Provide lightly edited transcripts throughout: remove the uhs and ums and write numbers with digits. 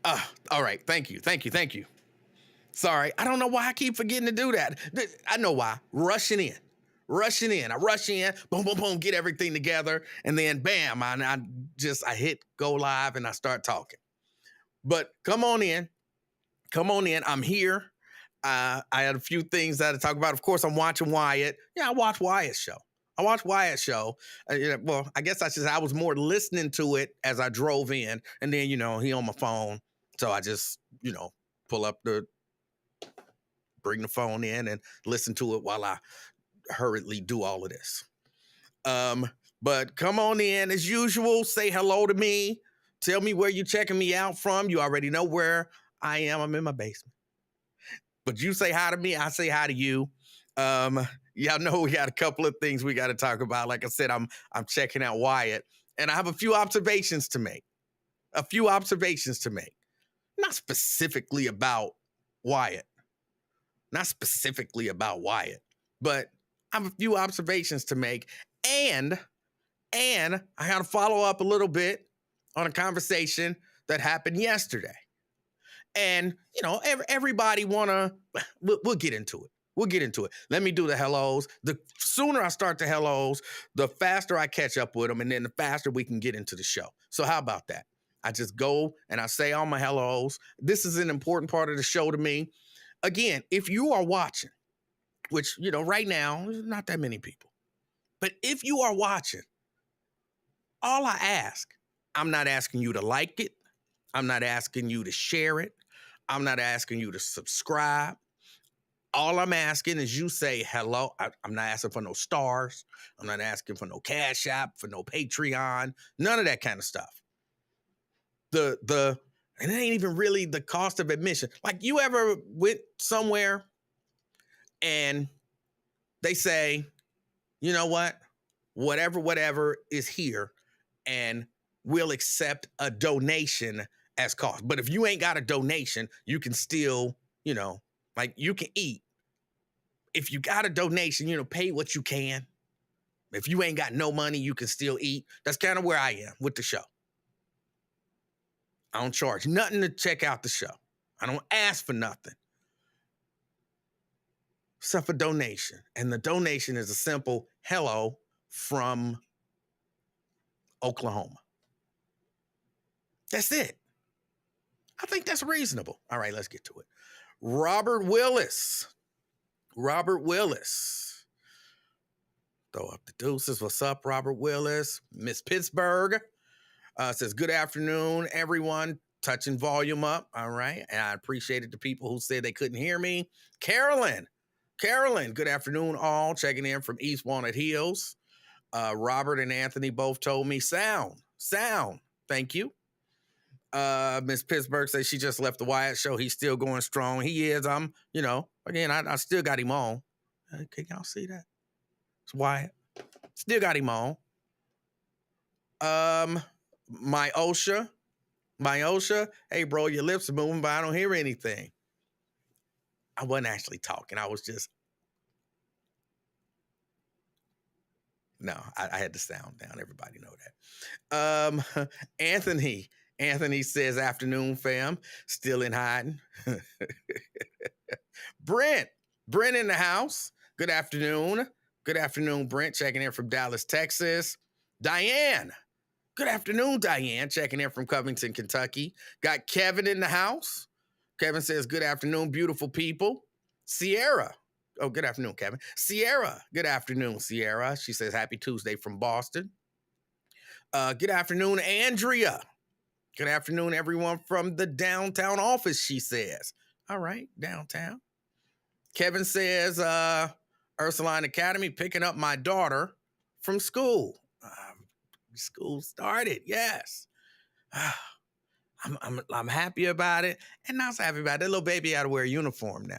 All right. Thank you. Thank you. Thank you. Sorry. I don't know why I keep forgetting to do that. I know why. Rushing in. Rushing in. I rush in, boom, boom, boom, get everything together, and then bam, I hit go live and I start talking. But come on in. Come on in. I'm here. I had a few things that I talk about. Of course, I'm watching Wyatt. Yeah, I watch Wyatt's show. I watched Wyatt's show. Well, I guess I was more listening to it as I drove in, and then he on my phone, so I just pull up bring the phone in and listen to it while I hurriedly do all of this. But come on in as usual. Say hello to me. Tell me where you're checking me out from. You already know where I am. I'm in my basement. But you say hi to me, I say hi to you. Y'all know we got a couple of things we got to talk about. Like I said, I'm checking out Wyatt, and I have a few observations to make. Not specifically about Wyatt. But I have a few observations to make, and I got to follow up a little bit on a conversation that happened yesterday. And, everybody we'll get into it. Let me do the hellos. The sooner I start the hellos, the faster I catch up with them, and then the faster we can get into the show. So how about that? I just go and I say all my hellos. This is an important part of the show to me. Again, if you are watching, which, right now, there's not that many people, but if you are watching, all I ask, I'm not asking you to like it. I'm not asking you to share it. I'm not asking you to subscribe. All I'm asking is you say hello. I'm not asking for no stars. I'm not asking for no Cash App, for no Patreon, none of that kind of stuff. And it ain't even really the cost of admission. Like, you ever went somewhere and they say, you know what? Whatever is here, and we'll accept a donation as cost. But if you ain't got a donation, you can still, you can eat. If you got a donation, pay what you can. If you ain't got no money, you can still eat. That's kind of where I am with the show. I don't charge nothing to check out the show. I don't ask for nothing except for donation. And the donation is a simple hello from Oklahoma. That's it. I think that's reasonable. All right, let's get to it. Robert Willis. Throw up the deuces. What's up, Robert Willis? Miss Pittsburgh says, good afternoon, everyone. Touching volume up. All right. And I appreciated the people who said they couldn't hear me. Carolyn, good afternoon, all. Checking in from East Walnut Hills. Robert and Anthony both told me sound. Thank you. Miss Pittsburgh says she just left the Wyatt show. He's still going strong. He is. Again, I still got him on. Can y'all see that? It's Wyatt. Still got him on. My Osha. Hey, bro, your lips are moving, but I don't hear anything. I wasn't actually talking. I was just. No, I had the sound down. Everybody know that. Anthony says, afternoon, fam. Still in hiding. Brent in the house. Good afternoon. Good afternoon, Brent. Checking in from Dallas, Texas. Diane. Good afternoon, Diane. Checking in from Covington, Kentucky. Got Kevin in the house. Kevin says, good afternoon, beautiful people. Sierra. Oh, good afternoon, Kevin. Sierra. Good afternoon, Sierra. She says, happy Tuesday from Boston. Good afternoon, Andrea. Good afternoon, everyone from the downtown office, she says. All right, downtown. Kevin says, Ursuline Academy, picking up my daughter from school. School started, yes. I'm happy about it, and not so happy about it. That little baby got to wear a uniform now.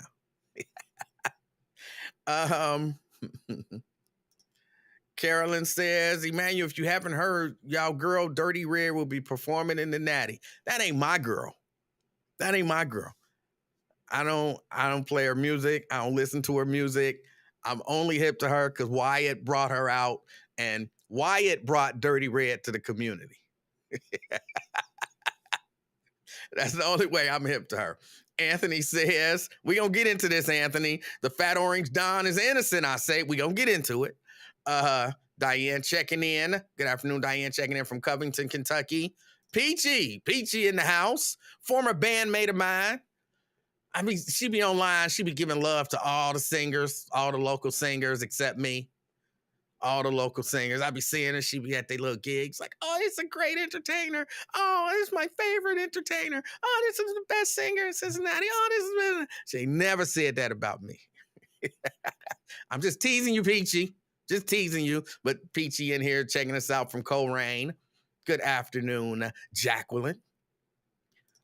Carolyn says, Emanuel, if you haven't heard, y'all girl Dirty Red will be performing in the Natty. That ain't my girl. I don't play her music. I don't listen to her music. I'm only hip to her because Wyatt brought her out, and Wyatt brought Dirty Red to the community. That's the only way I'm hip to her. Anthony says, we gonna get into this, Anthony. The fat orange Don is innocent, I say. We gonna get into it. Diane checking in. Good afternoon, Diane checking in from Covington, Kentucky. Peachy in the house. Former bandmate of mine. I mean, she be online. She be giving love to all the singers, all the local singers except me. All the local singers. I be seeing her. She be at their little gigs like, oh, it's a great entertainer. Oh, it's my favorite entertainer. Oh, this is the best singer in Cincinnati. Oh, this is... She never said that about me. I'm just teasing you, Peachy. Just teasing you. But Peachy in here checking us out from Coleraine. Good afternoon, Jacqueline.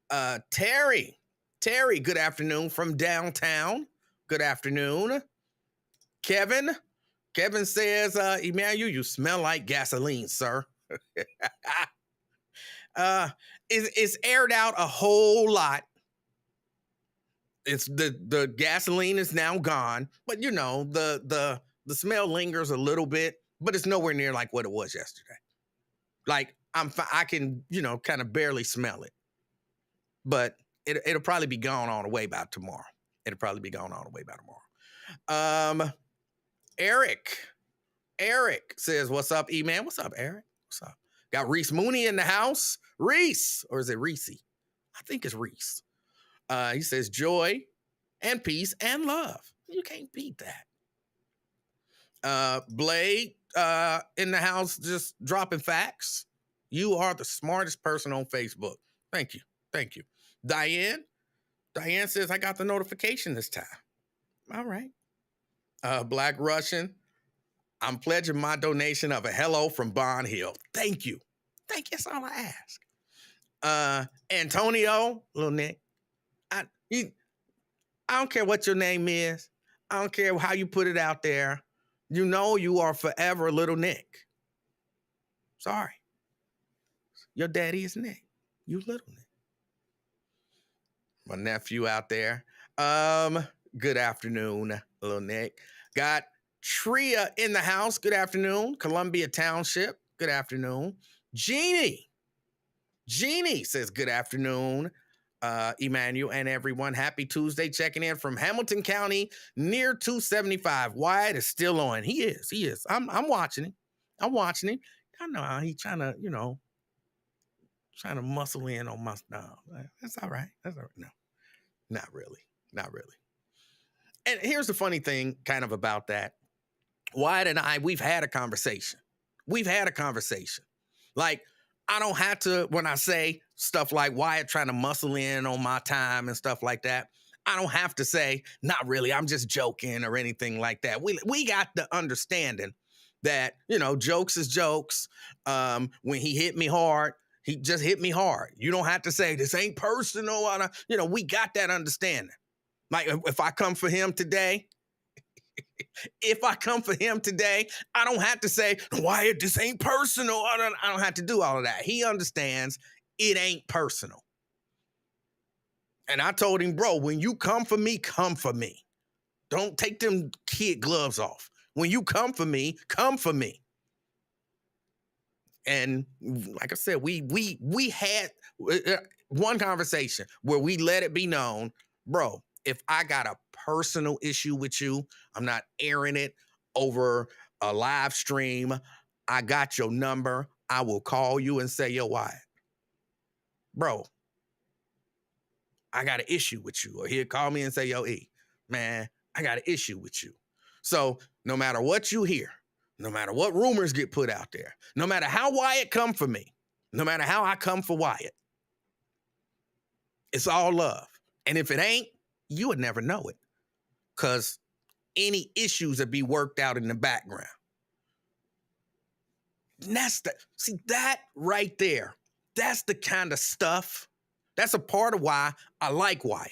Terry, good afternoon from downtown. Good afternoon. Kevin says, Emanuel, you smell like gasoline, sir. It's aired out a whole lot. It's the gasoline is now gone, but you know, the smell lingers a little bit, but it's nowhere near like what it was yesterday. Like I can, you know, kind of barely smell it, but it'll probably be gone all the way by tomorrow. Eric says, what's up, E-Man? What's up, Eric? What's up? Got Reese Mooney in the house. Reese, or is it Reese? I think it's Reese. He says, joy and peace and love. You can't beat that. Blade in the house just dropping facts. You are the smartest person on Facebook. Thank you. Diane says, I got the notification this time. All right. Black Russian, I'm pledging my donation of a hello from Bond Hill. Thank you. That's all I ask. Antonio, little Nick, I don't care what your name is. I don't care how you put it out there. You know you are forever little Nick. Sorry. Your daddy is Nick. You little Nick. My nephew out there. Good afternoon, little Nick. Got Tria in the house. Good afternoon. Columbia Township. Good afternoon. Jeannie says good afternoon. Emanuel and everyone. Happy Tuesday. Checking in from Hamilton County near 275. Wyatt is still on. He is. I'm watching him. I know how he's trying to, muscle in on my stuff. That's all right. No, not really. And here's the funny thing kind of about that. Wyatt and I, we've had a conversation. Like, I don't have to, when I say stuff like Wyatt trying to muscle in on my time and stuff like that, I don't have to say, not really, I'm just joking or anything like that. We got the understanding that, jokes is jokes. When he hit me hard, he just hit me hard. You don't have to say, this ain't personal. We got that understanding. Like, if I come for him today, I don't have to say, Wyatt, this ain't personal. I don't have to do all of that. He understands it ain't personal. And I told him, bro, when you come for me, come for me. Don't take them kid gloves off. When you come for me, come for me. And like I said, we had one conversation where we let it be known, bro, if I got a personal issue with you, I'm not airing it over a live stream. I got your number. I will call you and say, yo, Wyatt, bro, I got an issue with you. Or he'll call me and say, yo, E, man, I got an issue with you. So no matter what you hear, no matter what rumors get put out there, no matter how Wyatt come for me, no matter how I come for Wyatt, it's all love. And if it ain't, you would never know it. Because any issues would be worked out in the background. And that right there, that's the kind of stuff, that's a part of why I like Wyatt.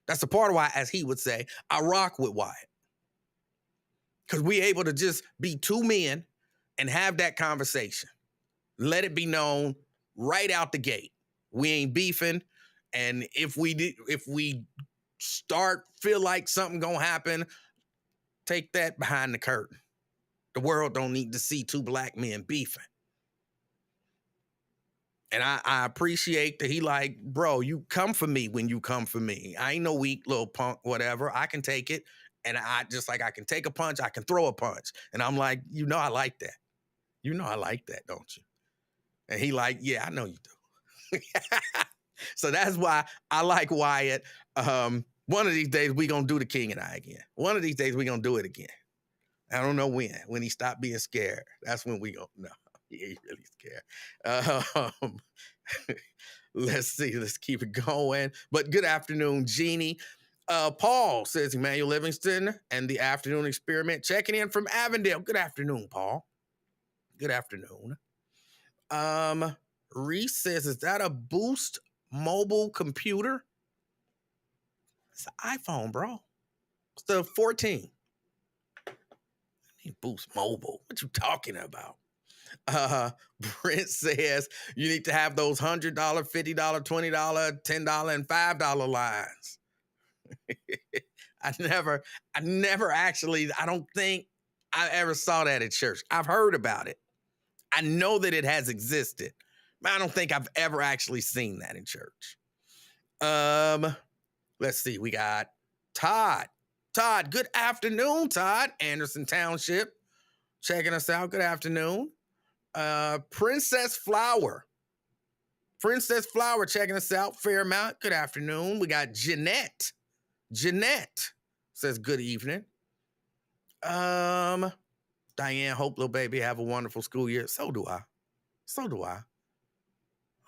That's a part of why, as he would say, I rock with Wyatt. Because we able to just be two men and have that conversation. Let it be known right out the gate. We ain't beefing. And if we feel like something gonna happen, take that behind the curtain. The world don't need to see two black men beefing. And I appreciate that he like, bro, you come for me when you come for me. I ain't no weak little punk, whatever. I can take it. And I just like I can take a punch, I can throw a punch. And I'm like, I like that. I like that, don't you? And he like, yeah, I know you do. So that's why I like Wyatt. One of these days we gonna do the King and I again. One of these days we gonna do it again. I don't know when. When he stopped being scared, that's when we gonna no. He ain't really scared. Let's see. Let's keep it going. But good afternoon, Jeannie. Paul says Emanuel Livingston and the afternoon experiment checking in from Avondale. Good afternoon, Paul. Good afternoon. Reese says, is that a Boost mobile computer? It's an iPhone, bro. It's the 14. Boost mobile. What you talking about? Brent says you need to have those $100, $50, $20, $10, and $5 lines. I never actually, I don't think I ever saw that at church. I've heard about it. I know that it has existed, but I don't think I've ever actually seen that in church. Let's see. We got Todd. Todd, good afternoon, Todd. Anderson Township, checking us out. Good afternoon. Princess Flower. Princess Flower checking us out. Fairmount, good afternoon. We got Jeanette. Jeanette says good evening. Diane, hope little baby have a wonderful school year. So do I.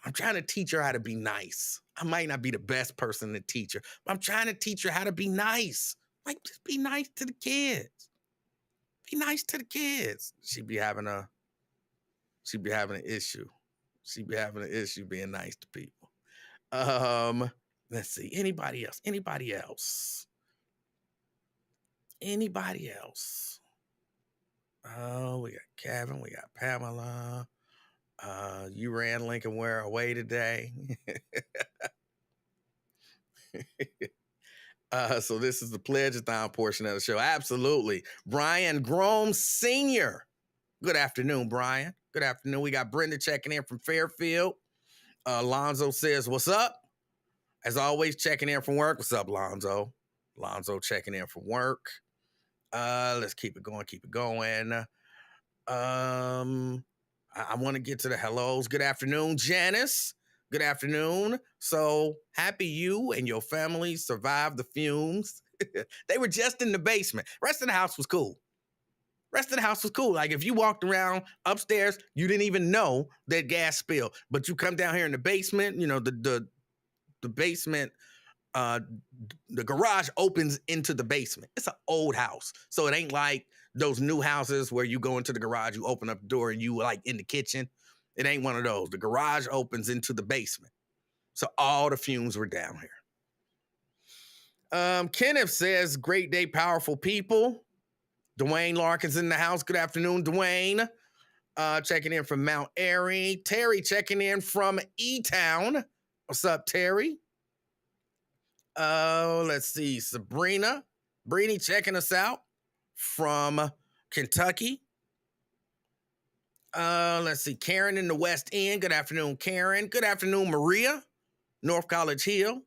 I'm trying to teach her how to be nice. I might not be the best person to teach her, but I'm trying to teach her how to be nice. Like, just be nice to the kids. Be nice to the kids. She'd be having an issue. She'd be having an issue being nice to people. Let's see. Anybody else? Oh, we got Kevin. We got Pamela. You ran Lincoln Ware away today. So this is the pledge-a-thon portion of the show. Absolutely. Brian Grome Sr. Good afternoon, Brian. Good afternoon. We got Brenda checking in from Fairfield. Lonzo says, what's up? As always, checking in from work. What's up, Lonzo? Lonzo checking in from work. Let's keep it going. I want to get to the hellos. Good afternoon, Janice. Good afternoon. So happy you and your family survived the fumes. They were just in the basement. Rest of the house was cool. Like if you walked around upstairs, you didn't even know that gas spilled. But you come down here in the basement, the basement, the garage opens into the basement. It's an old house. So it ain't like those new houses where you go into the garage, you open up the door and you like in the kitchen. It ain't one of those. The garage opens into the basement. So all the fumes were down here. Kenneth says, great day, powerful people. Dwayne Larkin's in the house. Good afternoon, Dwayne. Checking in from Mount Airy. Terry checking in from E-Town. What's up, Terry? Let's see. Sabrina Breedy checking us out from Kentucky. Let's see. Karen in the West End. Good afternoon, Karen. Good afternoon, Maria. North College Hill.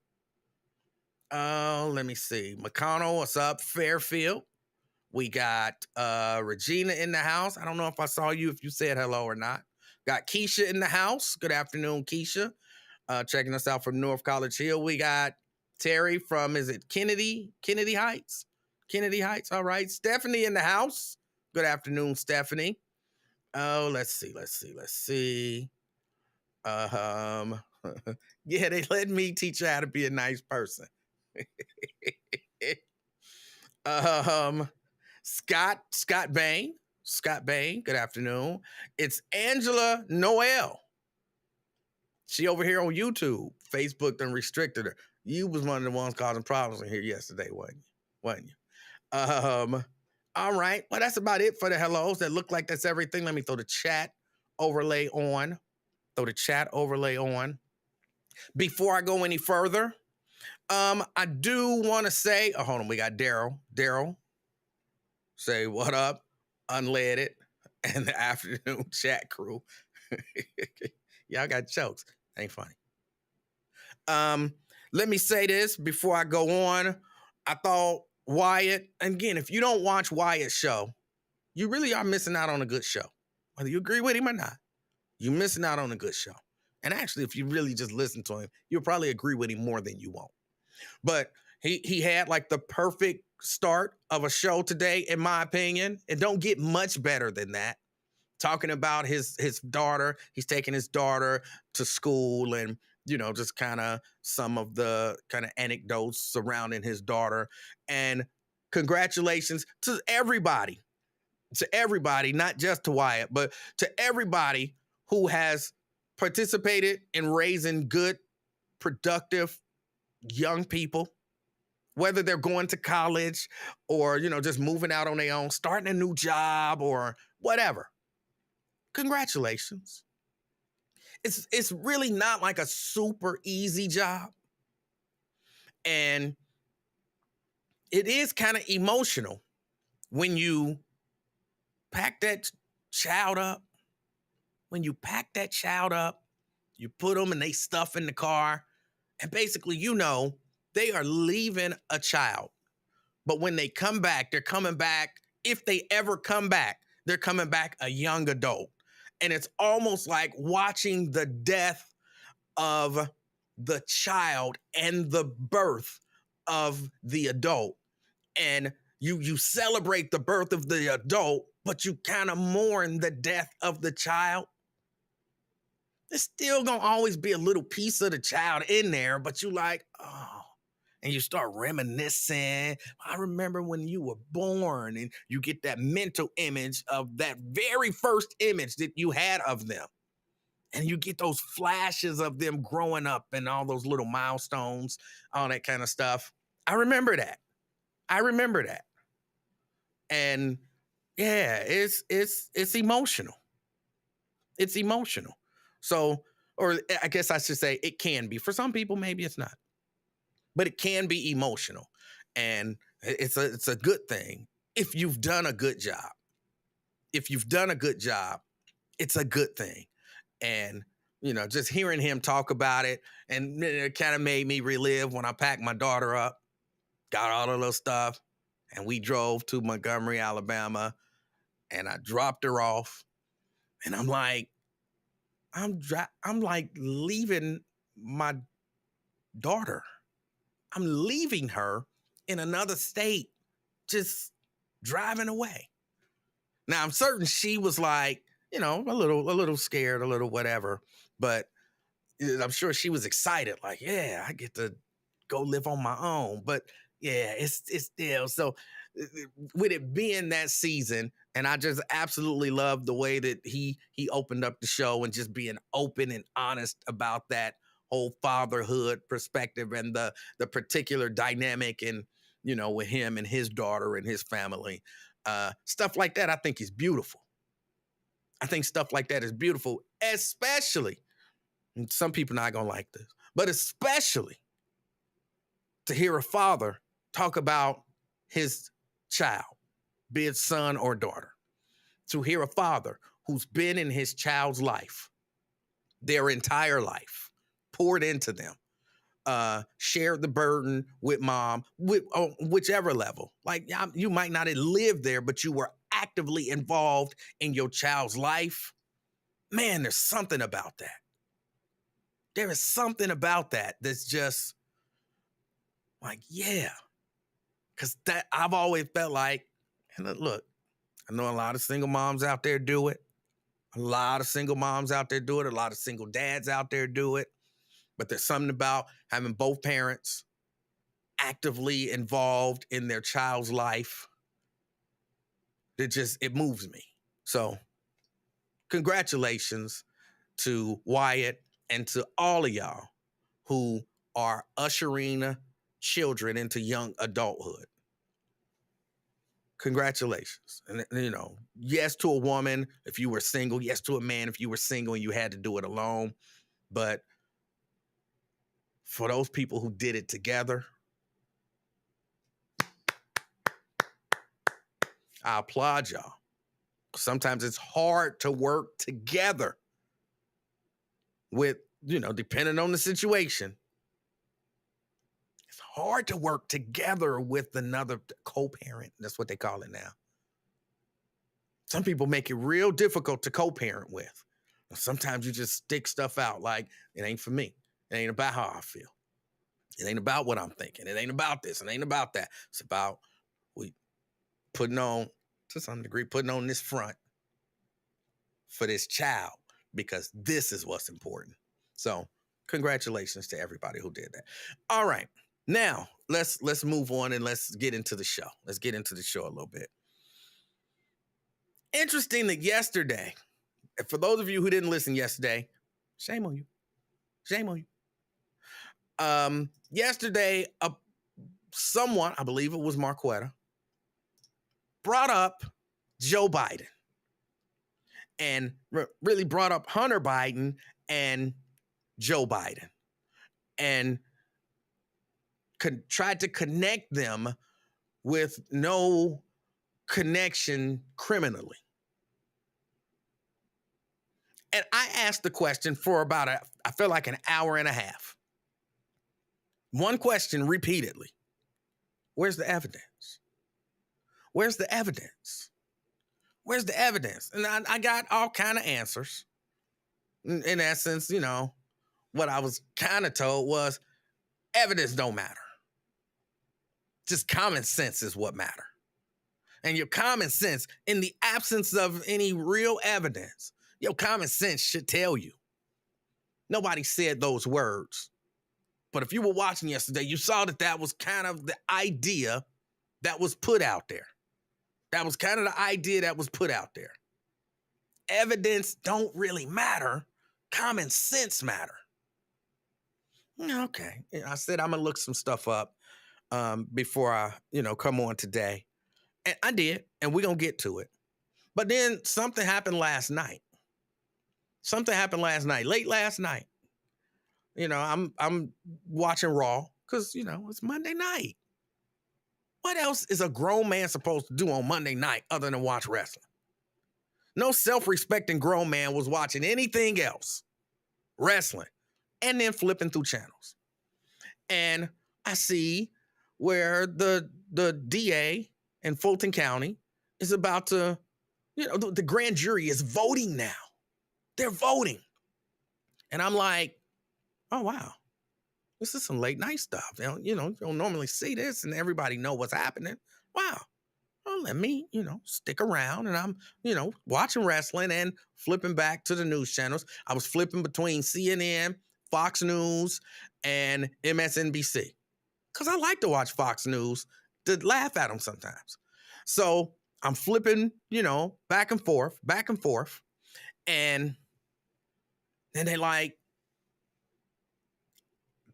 Let me see. McConnell, what's up? Fairfield. We got Regina in the house. I don't know if I saw you, if you said hello or not. Got Keisha in the house. Good afternoon, Keisha. Checking us out from North College Hill. We got Terry from, is it Kennedy Heights? Kennedy Heights, all right. Stephanie in the house. Good afternoon, Stephanie. Oh, let's see. Yeah, they let me teach you how to be a nice person. Scott Bain, good afternoon. It's Angela Noel. She over here on YouTube. Facebook done restricted her. You was one of the ones causing problems in here yesterday, wasn't you? All right. Well, that's about it for the hellos. That look like that's everything. Let me throw the chat overlay on. Before I go any further, I do want to say, hold on, we got Daryl. Daryl, say what up, Unleaded, and the afternoon chat crew. Y'all got jokes. Ain't funny. Um, Let me say this before I go on. I thought Wyatt, and again, if you don't watch Wyatt's show, you really are missing out on a good show. Whether you agree with him or not, you're missing out on a good show. And actually, if you really just listen to him, you'll probably agree with him more than you won't. But he had like the perfect start of a show today, in my opinion. It don't get much better than that. Talking about his daughter, he's taking his daughter to school, and just kind of some of the kind of anecdotes surrounding his daughter. And congratulations to everybody, not just to Wyatt, but to everybody who has participated in raising good, productive young people, whether they're going to college or, just moving out on their own, starting a new job or whatever. Congratulations. It's really not like a super easy job. And it is kind of emotional when you pack that child up. When you pack that child up, you put them and they stuff in the car. And basically, they are leaving a child. But when they come back, they're coming back. If they ever come back, they're coming back a young adult. And it's almost like watching the death of the child and the birth of the adult. And you celebrate the birth of the adult, but you kind of mourn the death of the child. There's still gonna always be a little piece of the child in there, but you like, oh, and you start reminiscing. I remember when you were born, and you get that mental image of that very first image that you had of them. And you get those flashes of them growing up and all those little milestones, all that kind of stuff. I remember that. And yeah, it's emotional. It's emotional. So, or I guess I should say it can be. For some people, maybe it's not. But it can be emotional. And it's a good thing if you've done a good job. If you've done a good job, it's a good thing. And, just hearing him talk about it, and it kind of made me relive when I packed my daughter up, got all the little stuff, and we drove to Montgomery, Alabama, and I dropped her off. And I'm like, I'm like leaving my daughter. I'm leaving her in another state, just driving away. Now, I'm certain she was like, a little scared, a little whatever, but I'm sure she was excited. Like, yeah, I get to go live on my own. But yeah, it's still so. With it being that season, and I just absolutely love the way that he opened up the show and just being open and honest about that whole fatherhood perspective and the particular dynamic and with him and his daughter and his family. Stuff like that, I think is beautiful. I think stuff like that is beautiful, especially, and some people not gonna like this, but especially to hear a father talk about his child, be it son or daughter. To hear a father who's been in his child's life, their entire life, poured into them, shared the burden with mom, on whichever level. Like, you might not have lived there, but you were actively involved in your child's life. Man, there's something about that. There is something about that that's just like, yeah. Because that I've always felt like, and look, I know a lot of single moms out there do it. A lot of single moms out there do it. A lot of single dads out there do it. But there's something about having both parents actively involved in their child's life that it moves me. So congratulations to Wyatt and to all of y'all who are ushering children into young adulthood. Congratulations. And, yes to a woman if you were single. Yes to a man if you were single and you had to do it alone. But for those people who did it together, I applaud y'all. Sometimes it's hard to work together with, depending on the situation, it's hard to work together with another co-parent. That's what they call it now. Some people make it real difficult to co-parent with. Sometimes you just stick stuff out like, it ain't for me. It ain't about how I feel. It ain't about what I'm thinking. It ain't about this. It ain't about that. It's about we putting on, to some degree, putting on this front for this child because this is what's important. So congratulations to everybody who did that. All right. Now, let's move on and let's get into the show. Let's get into the show a little bit. Interesting that yesterday, for those of you who didn't listen yesterday, shame on you. Shame on you. Yesterday, someone, I believe it was Marquetta, brought up Joe Biden and really brought up Hunter Biden and Joe Biden and tried to connect them with no connection criminally. And I asked the question for about I feel like an hour and a half. One question repeatedly. Where's the evidence? Where's the evidence? Where's the evidence? And I got all kind of answers. In essence, what I was kind of told was evidence don't matter. Just common sense is what matter. And your common sense, in the absence of any real evidence, your common sense should tell you. Nobody said those words. But if you were watching yesterday, you saw that was kind of the idea that was put out there. That was kind of the idea that was put out there. Evidence don't really matter. Common sense matter. Okay. I said I'm going to look some stuff up before I, come on today. And I did, and we're going to get to it. But then something happened last night. Late last night. I'm watching Raw because, it's Monday night. What else is a grown man supposed to do on Monday night other than watch wrestling? No self-respecting grown man was watching anything else. Wrestling. And then flipping through channels. And I see where the DA in Fulton County is about to, the grand jury is voting now. They're voting. And I'm like, oh, wow. This is some late night stuff. You don't normally see this and everybody know what's happening. Wow. Well, let me, stick around and I'm, watching wrestling and flipping back to the news channels. I was flipping between CNN, Fox News, and MSNBC. Because I like to watch Fox News to laugh at them sometimes. So I'm flipping, back and forth. And then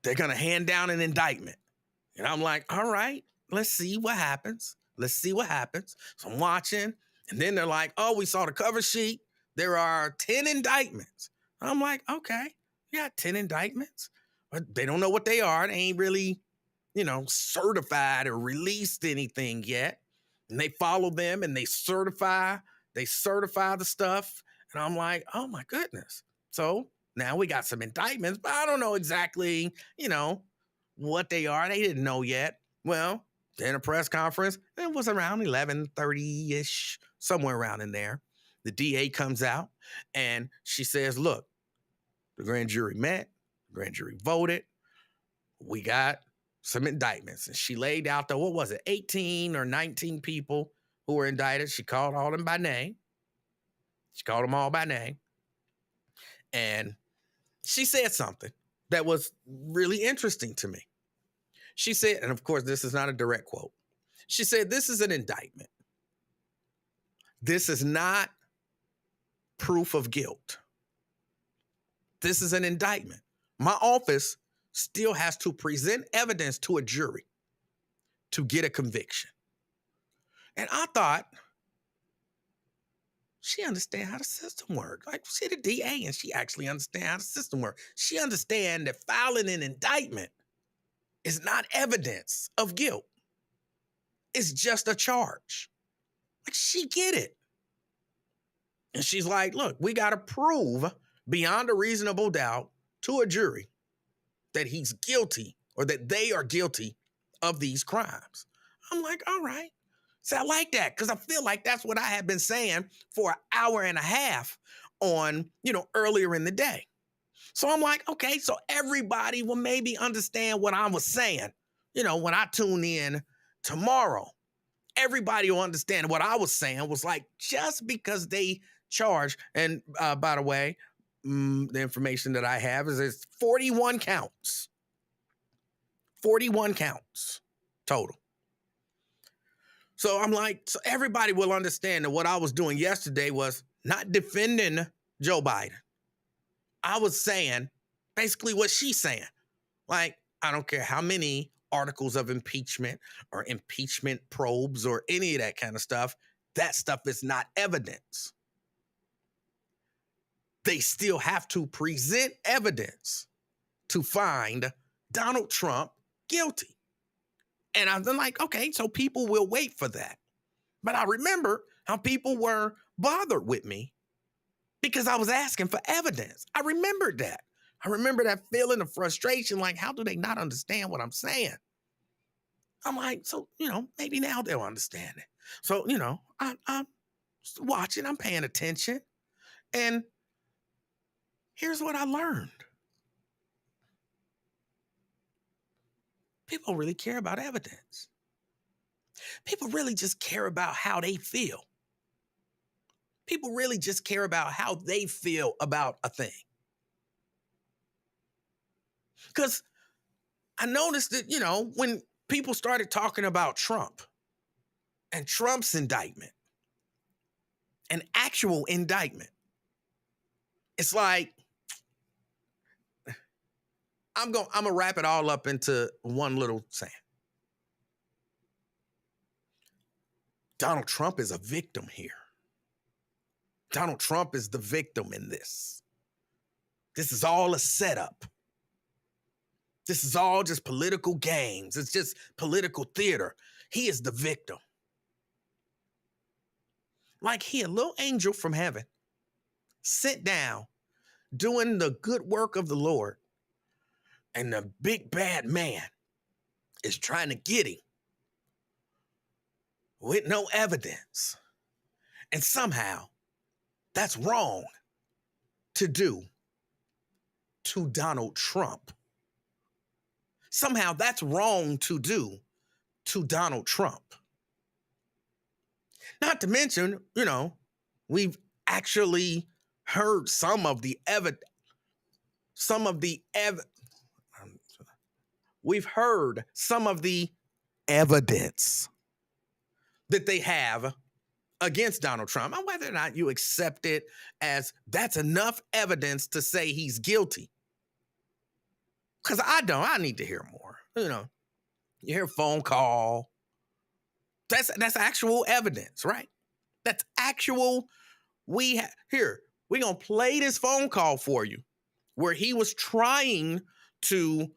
they're going to hand down an indictment. And I'm like, all right, let's see what happens. So I'm watching. And then they're like, oh, we saw the cover sheet. There are 10 indictments. I'm like, okay, yeah, 10 indictments. But they don't know what they are. They ain't really, certified or released anything yet. And they follow them and they certify the stuff. And I'm like, oh my goodness. So now we got some indictments, but I don't know exactly, what they are. They didn't know yet. Well, in a press conference, it was around 11:30-ish, somewhere around in there. The DA comes out and she says, look, the grand jury met, the grand jury voted. We got some indictments. And she laid out 18 or 19 people who were indicted. She called all them by name. She called them all by name. And she said something that was really interesting to me. She said, and of course, this is not a direct quote. She said, this is an indictment. This is not proof of guilt. This is an indictment. My office still has to present evidence to a jury to get a conviction. And I thought, she understands how the system works. Like, she's the DA and she actually understands how the system works. She understands that filing an indictment is not evidence of guilt. It's just a charge. Like, she get it. And she's like, look, we got to prove beyond a reasonable doubt to a jury that he's guilty or that they are guilty of these crimes. I'm like, all right. So I like that because I feel like that's what I had been saying for an hour and a half on, earlier in the day. So I'm like, okay, so everybody will maybe understand what I was saying, when I tune in tomorrow. Everybody will understand what I was saying was like, just because they charge, and by the way, the information that I have is it's 41 counts. 41 counts total. So I'm like, so everybody will understand that what I was doing yesterday was not defending Joe Biden. I was saying basically what she's saying. Like, I don't care how many articles of impeachment or impeachment probes or any of that kind of stuff, that stuff is not evidence. They still have to present evidence to find Donald Trump guilty. And I'm like, okay, so people will wait for that. But I remember how people were bothered with me because I was asking for evidence. I remembered that. I remember that feeling of frustration, like, how do they not understand what I'm saying? I'm like, so, maybe now they'll understand it. So, I'm watching, I'm paying attention. And here's what I learned. People really care about evidence. People really just care about how they feel. People really just care about how they feel about a thing. Because I noticed that, when people started talking about Trump and Trump's indictment, an actual indictment, it's like, I'm gonna wrap it all up into one little saying. Donald Trump is a victim here. Donald Trump is the victim in this. This is all a setup. This is all just political games. It's just political theater. He is the victim. Like he, a little angel from heaven, sent down, doing the good work of the Lord. And the big bad man is trying to get him with no evidence. And somehow that's wrong to do to Donald Trump. Somehow that's wrong to do to Donald Trump. Not to mention, we've actually heard some of the evidence. We've heard some of the evidence that they have against Donald Trump, and whether or not you accept it as that's enough evidence to say he's guilty. Because I need to hear more. You hear a phone call. That's actual evidence, right? That's actual. We're going to play this phone call for you where he was trying to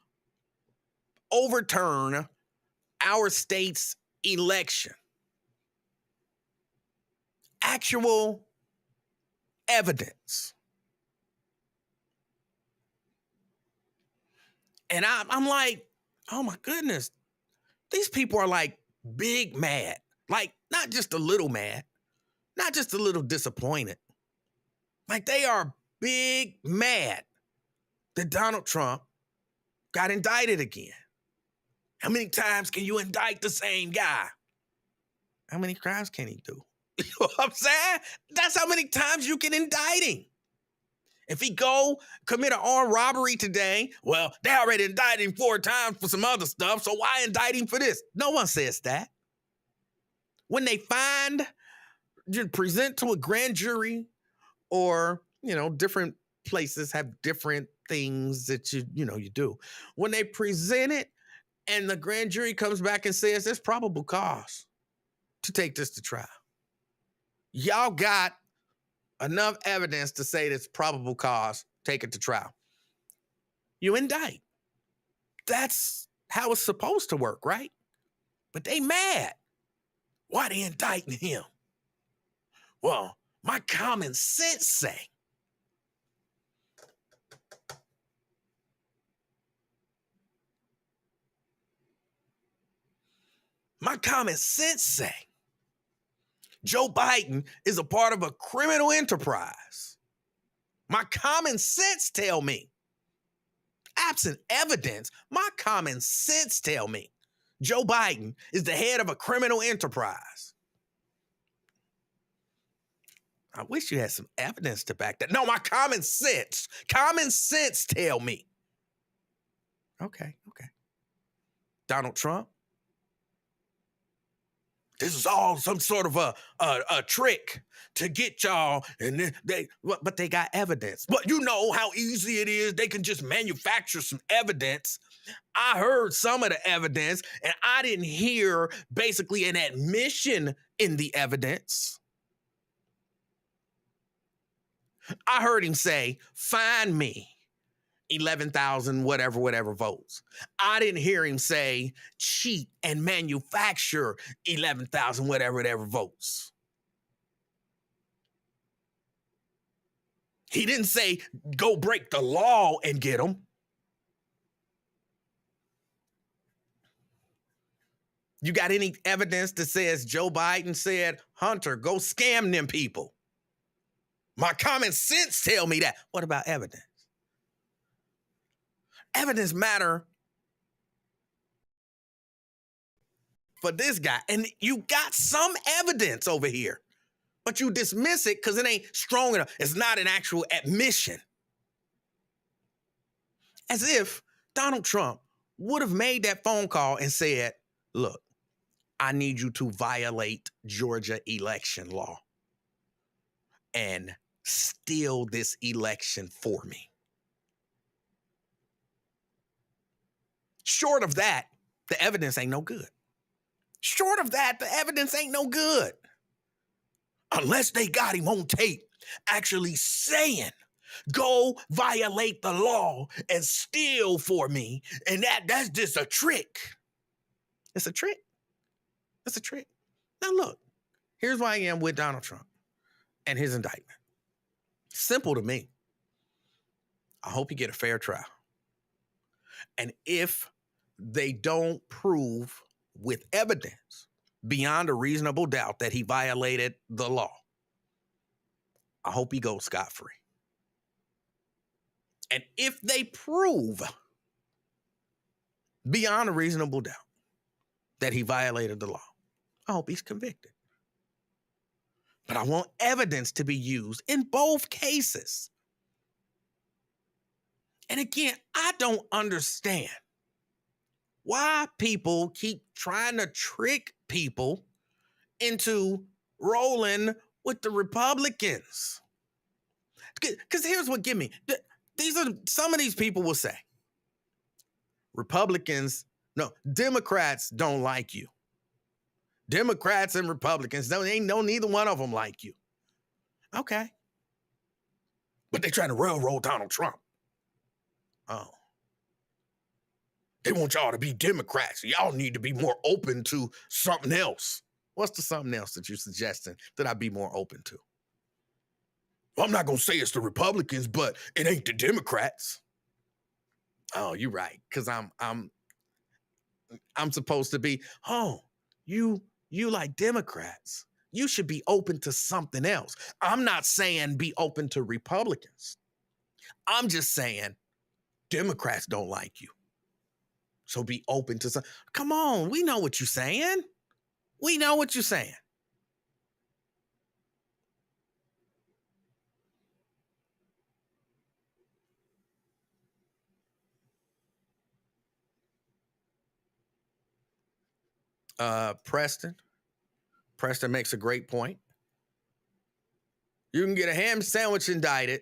overturn our state's election. Actual evidence. And I'm like, oh my goodness, these people are like big mad. Like not just a little mad, not just a little disappointed. Like they are big mad that Donald Trump got indicted again. How many times can you indict the same guy? How many crimes can he do? You know what I'm saying? That's how many times you can indict him. If he go commit an armed robbery today, well, they already indicted him 4 times for some other stuff, so why indict him for this? No one says that. When they present to a grand jury or, different places have different things that you do. When they present it and the grand jury comes back and says there's probable cause to take this to trial. Y'all got enough evidence to say there's probable cause, take it to trial. You indict. That's how it's supposed to work, right? But they mad. Why they indicting him? Well, my common sense say My common sense say Joe Biden is a part of a criminal enterprise. My common sense tell me, absent evidence, my common sense tell me Joe Biden is the head of a criminal enterprise. I wish you had some evidence to back that. No, my common sense tell me. Okay. Donald Trump, this is all some sort of a trick to get y'all, and but they got evidence. But you know how easy it is. They can just manufacture some evidence. I heard some of the evidence, and I didn't hear basically an admission in the evidence. I heard him say, find me 11,000 whatever votes. I didn't hear him say cheat and manufacture 11,000 whatever votes. He didn't say go break the law and get them. You got any evidence that says Joe Biden said, Hunter, go scam them people? My common sense tell me that. What about evidence? Evidence matter for this guy. And you got some evidence over here, but you dismiss it because it ain't strong enough. It's not an actual admission. As if Donald Trump would have made that phone call and said, look, I need you to violate Georgia election law and steal this election for me. Short of that, the evidence ain't no good. Short of that, the evidence ain't no good. Unless they got him on tape actually saying, go violate the law and steal for me. And that's just a trick. It's a trick. It's a trick. Now look, here's why I am with Donald Trump and his indictment. Simple to me. I hope you get a fair trial. And if they don't prove with evidence beyond a reasonable doubt that he violated the law, I hope he goes scot-free. And if they prove beyond a reasonable doubt that he violated the law, I hope he's convicted. But I want evidence to be used in both cases. And again, I don't understand why people keep trying to trick people into rolling with the Republicans. Because here's what get me. Some of these people will say, Democrats don't like you. Democrats and Republicans, neither one of them like you. Okay. But they trying to railroad Donald Trump. Oh. They want y'all to be Democrats. Y'all need to be more open to something else. What's the something else that you're suggesting that I be more open to? Well, I'm not going to say it's the Republicans, but it ain't the Democrats. Oh, you're right. Because I'm supposed to be, you like Democrats. You should be open to something else. I'm not saying be open to Republicans. I'm just saying Democrats don't like you. So be open to some. Come on, we know what you're saying. We know what you're saying. Preston makes a great point. You can get a ham sandwich indicted.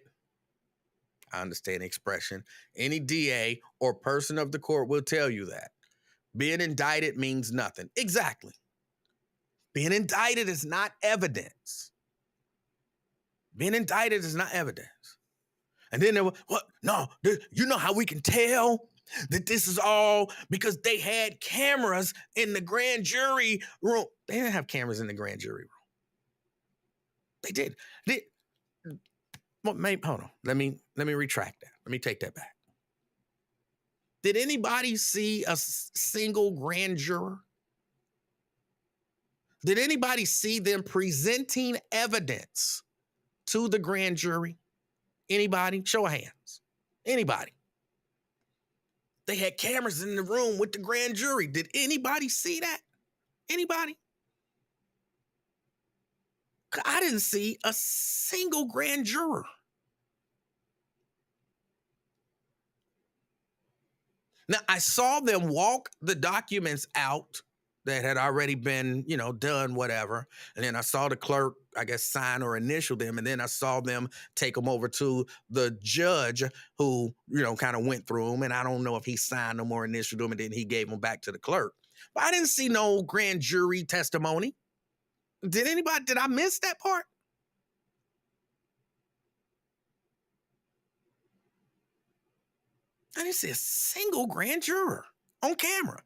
I understand the expression. Any DA or person of the court will tell you that. Being indicted means nothing. Exactly. Being indicted is not evidence. Being indicted is not evidence. And then you know how we can tell that this is all because they had cameras in the grand jury room. They didn't have cameras in the grand jury room. They did. Well, maybe, hold on. Let me retract that. Let me take that back. Did anybody see a single grand juror? Did anybody see them presenting evidence to the grand jury? Anybody? Show of hands. Anybody? They had cameras in the room with the grand jury. Did anybody see that? Anybody? I didn't see a single grand juror. Now, I saw them walk the documents out that had already been, done, whatever. And then I saw the clerk, I guess, sign or initial them. And then I saw them take them over to the judge who, kind of went through them. And I don't know if he signed them or initialed them and then he gave them back to the clerk. But I didn't see no grand jury testimony. Did I miss that part? I didn't see a single grand juror on camera.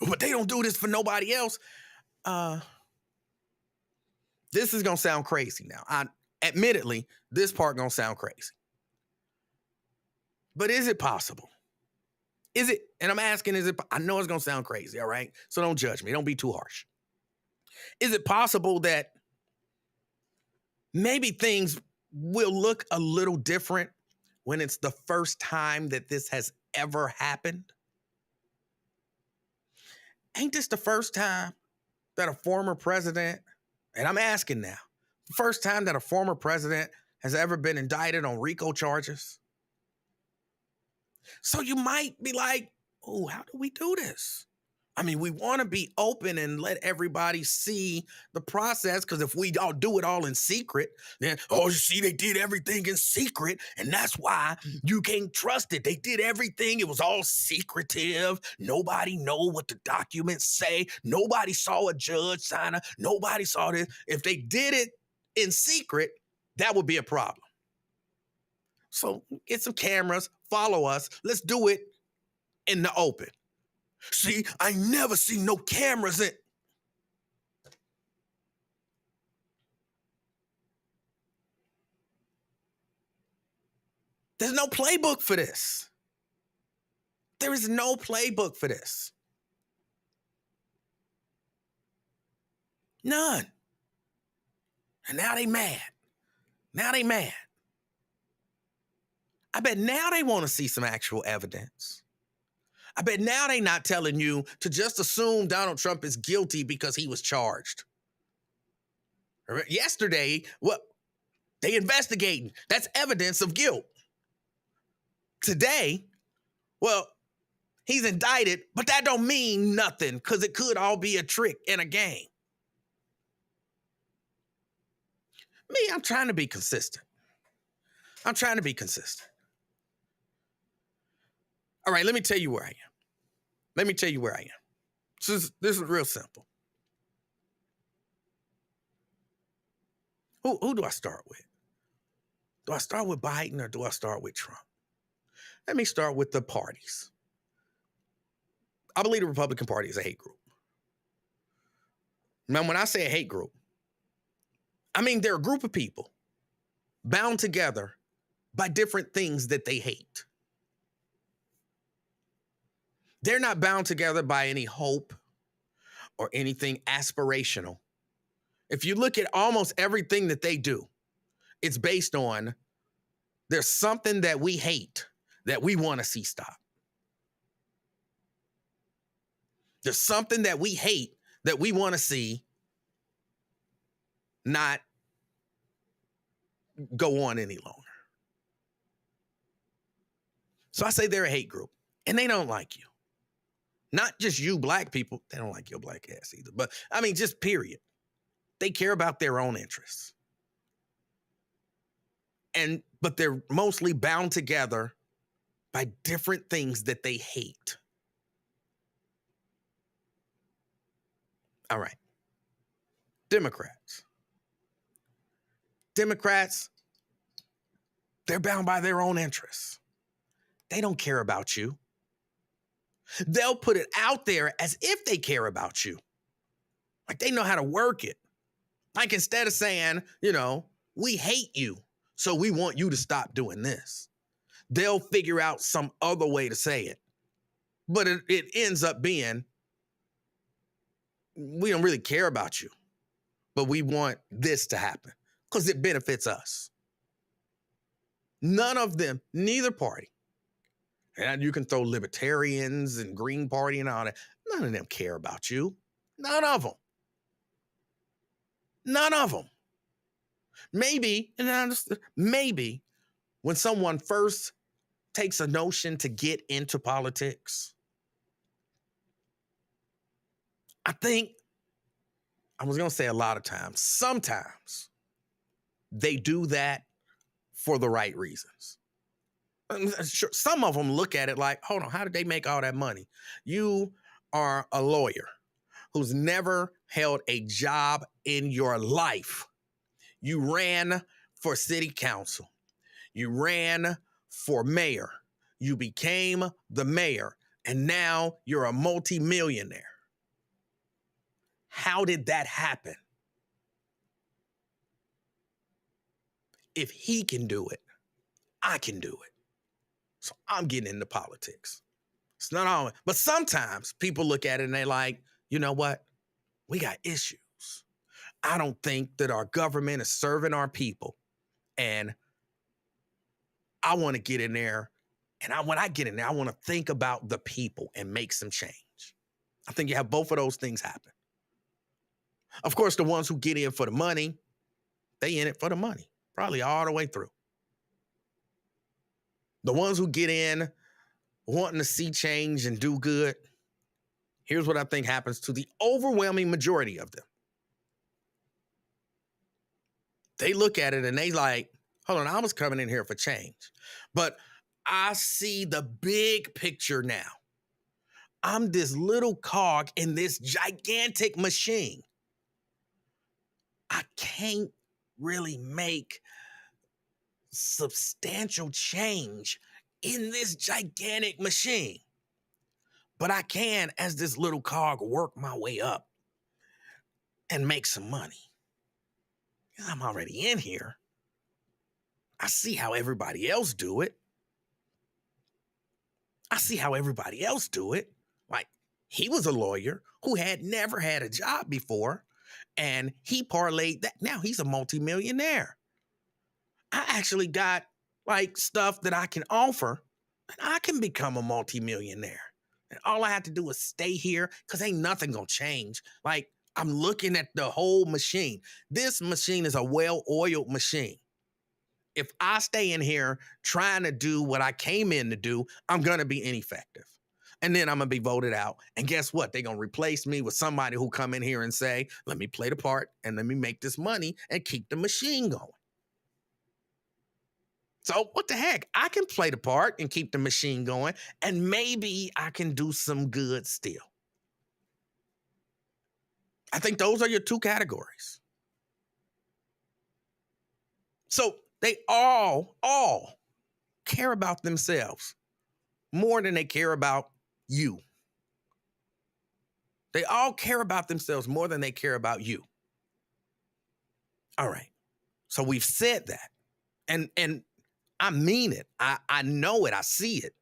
But they don't do this for nobody else. This is going to sound crazy now. Admittedly, this part going to sound crazy. But is it possible? Is it? And I'm asking, I know it's going to sound crazy, all right? So don't judge me. Don't be too harsh. Is it possible that maybe things will look a little different when it's the first time that this has ever happened? Ain't this the first time that a former president, and I'm asking now, the first time that a former president has ever been indicted on RICO charges? So you might be like, oh, how do we do this? I mean, we want to be open and let everybody see the process, because if we all do it all in secret, then, you see, they did everything in secret, and that's why you can't trust it. They did everything. It was all secretive. Nobody know what the documents say. Nobody saw a judge sign it. Nobody saw this. If they did it in secret, that would be a problem. So get some cameras, follow us. Let's do it in the open. See, I never see no cameras in. There's no playbook for this. There is no playbook for this. None. And now they mad. I bet now they want to see some actual evidence. I bet now they not telling you to just assume Donald Trump is guilty because he was charged. Yesterday, they investigating. That's evidence of guilt. Today, he's indicted, but that don't mean nothing, because it could all be a trick and a game. Me, I'm trying to be consistent. All right, let me tell you where I am. This is real simple. Who do I start with? Do I start with Biden or do I start with Trump? Let me start with the parties. I believe the Republican Party is a hate group. Now, when I say a hate group, I mean they're a group of people bound together by different things that they hate. They're not bound together by any hope or anything aspirational. If you look at almost everything that they do, it's based on there's something that we hate that we want to see stop. There's something that we hate that we want to see not go on any longer. So I say they're a hate group, and they don't like you. Not just you black people. They don't like your black ass either. But I mean, just period. They care about their own interests. But they're mostly bound together by different things that they hate. All right. Democrats, they're bound by their own interests. They don't care about you. They'll put it out there as if they care about you. Like they know how to work it. Like instead of saying, we hate you, so we want you to stop doing this, they'll figure out some other way to say it. But it ends up being, we don't really care about you, but we want this to happen because it benefits us. None of them, neither party, and you can throw libertarians and Green Party and all that, none of them care about you. None of them. None of them. Maybe, maybe when someone first takes a notion to get into politics, I think, I was going to say a lot of times, sometimes they do that for the right reasons. Sure, some of them look at it like, hold on, how did they make all that money? You are a lawyer who's never held a job in your life. You ran for city council. You ran for mayor. You became the mayor, and now you're a multimillionaire. How did that happen? If he can do it, I can do it. So I'm getting into politics. It's not always, but sometimes people look at it and they're like, you know what? We got issues. I don't think that our government is serving our people. And I want to get in there. And when I get in there, I want to think about the people and make some change. I think you have both of those things happen. Of course, the ones who get in for the money, they in it for the money, probably all the way through. The ones who get in wanting to see change and do good, here's what I think happens to the overwhelming majority of them. They look at it and they like, hold on, I was coming in here for change, but I see the big picture now. I'm this little cog in this gigantic machine. I can't really make substantial change in this gigantic machine, but I can, as this little cog, work my way up and make some money. I'm already in here. I see how everybody else do it. Like, he was a lawyer who had never had a job before, and he parlayed that. Now he's a multimillionaire. I actually got like stuff that I can offer, and I can become a multimillionaire. And all I have to do is stay here because ain't nothing gonna change. Like, I'm looking at the whole machine. This machine is a well-oiled machine. If I stay in here trying to do what I came in to do, I'm gonna be ineffective. And then I'm gonna be voted out. And guess what? They're gonna replace me with somebody who come in here and say, let me play the part and let me make this money and keep the machine going. So what the heck? I can play the part and keep the machine going, and maybe I can do some good still. I think those are your two categories. So they all care about themselves more than they care about you. They all care about themselves more than they care about you. All right. So we've said that. And I mean it. I know it. I see it.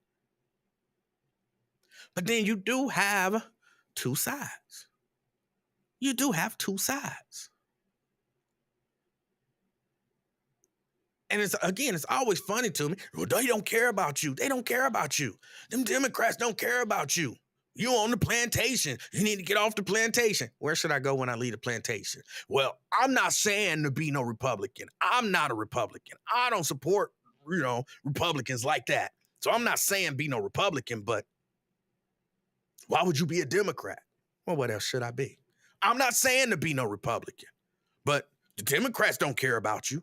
But then you do have two sides. You do have two sides. And it's always funny to me. Well, they don't care about you. They don't care about you. Them Democrats don't care about you. You on the plantation. You need to get off the plantation. Where should I go when I leave the plantation? Well, I'm not saying to be no Republican. I'm not a Republican. I don't support, Republicans like that. So I'm not saying be no Republican, but why would you be a Democrat? Well, what else should I be? I'm not saying to be no Republican, but the Democrats don't care about you.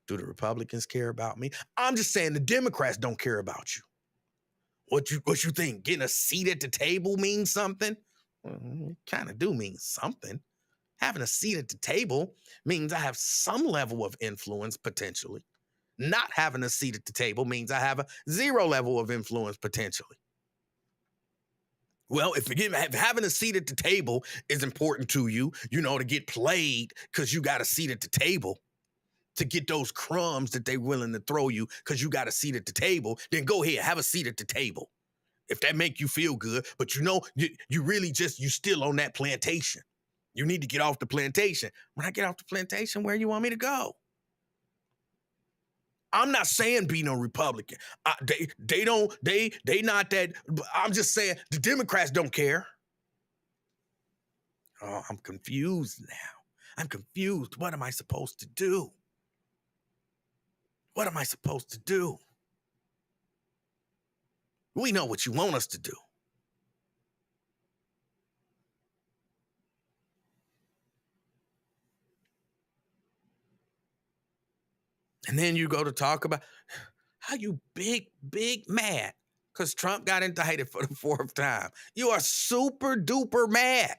Do the Republicans care about me? I'm just saying the Democrats don't care about you. What you think? Getting a seat at the table means something? Well, it kind of do mean something. Having a seat at the table means I have some level of influence potentially. Not having a seat at the table means I have a zero level of influence potentially. Well, if having a seat at the table is important to you, to get played because you got a seat at the table, to get those crumbs that they're willing to throw you because you got a seat at the table, then go ahead, have a seat at the table. if that make you feel good. But you really just, you still on that plantation. You need to get off the plantation. When I get off the plantation, where you want me to go? I'm not saying be no Republican. They not that. I'm just saying the Democrats don't care. Oh, I'm confused now. I'm confused. What am I supposed to do? What am I supposed to do? We know what you want us to do. And then you go to talk about how you big mad because Trump got indicted for the 4th time. You are super duper mad.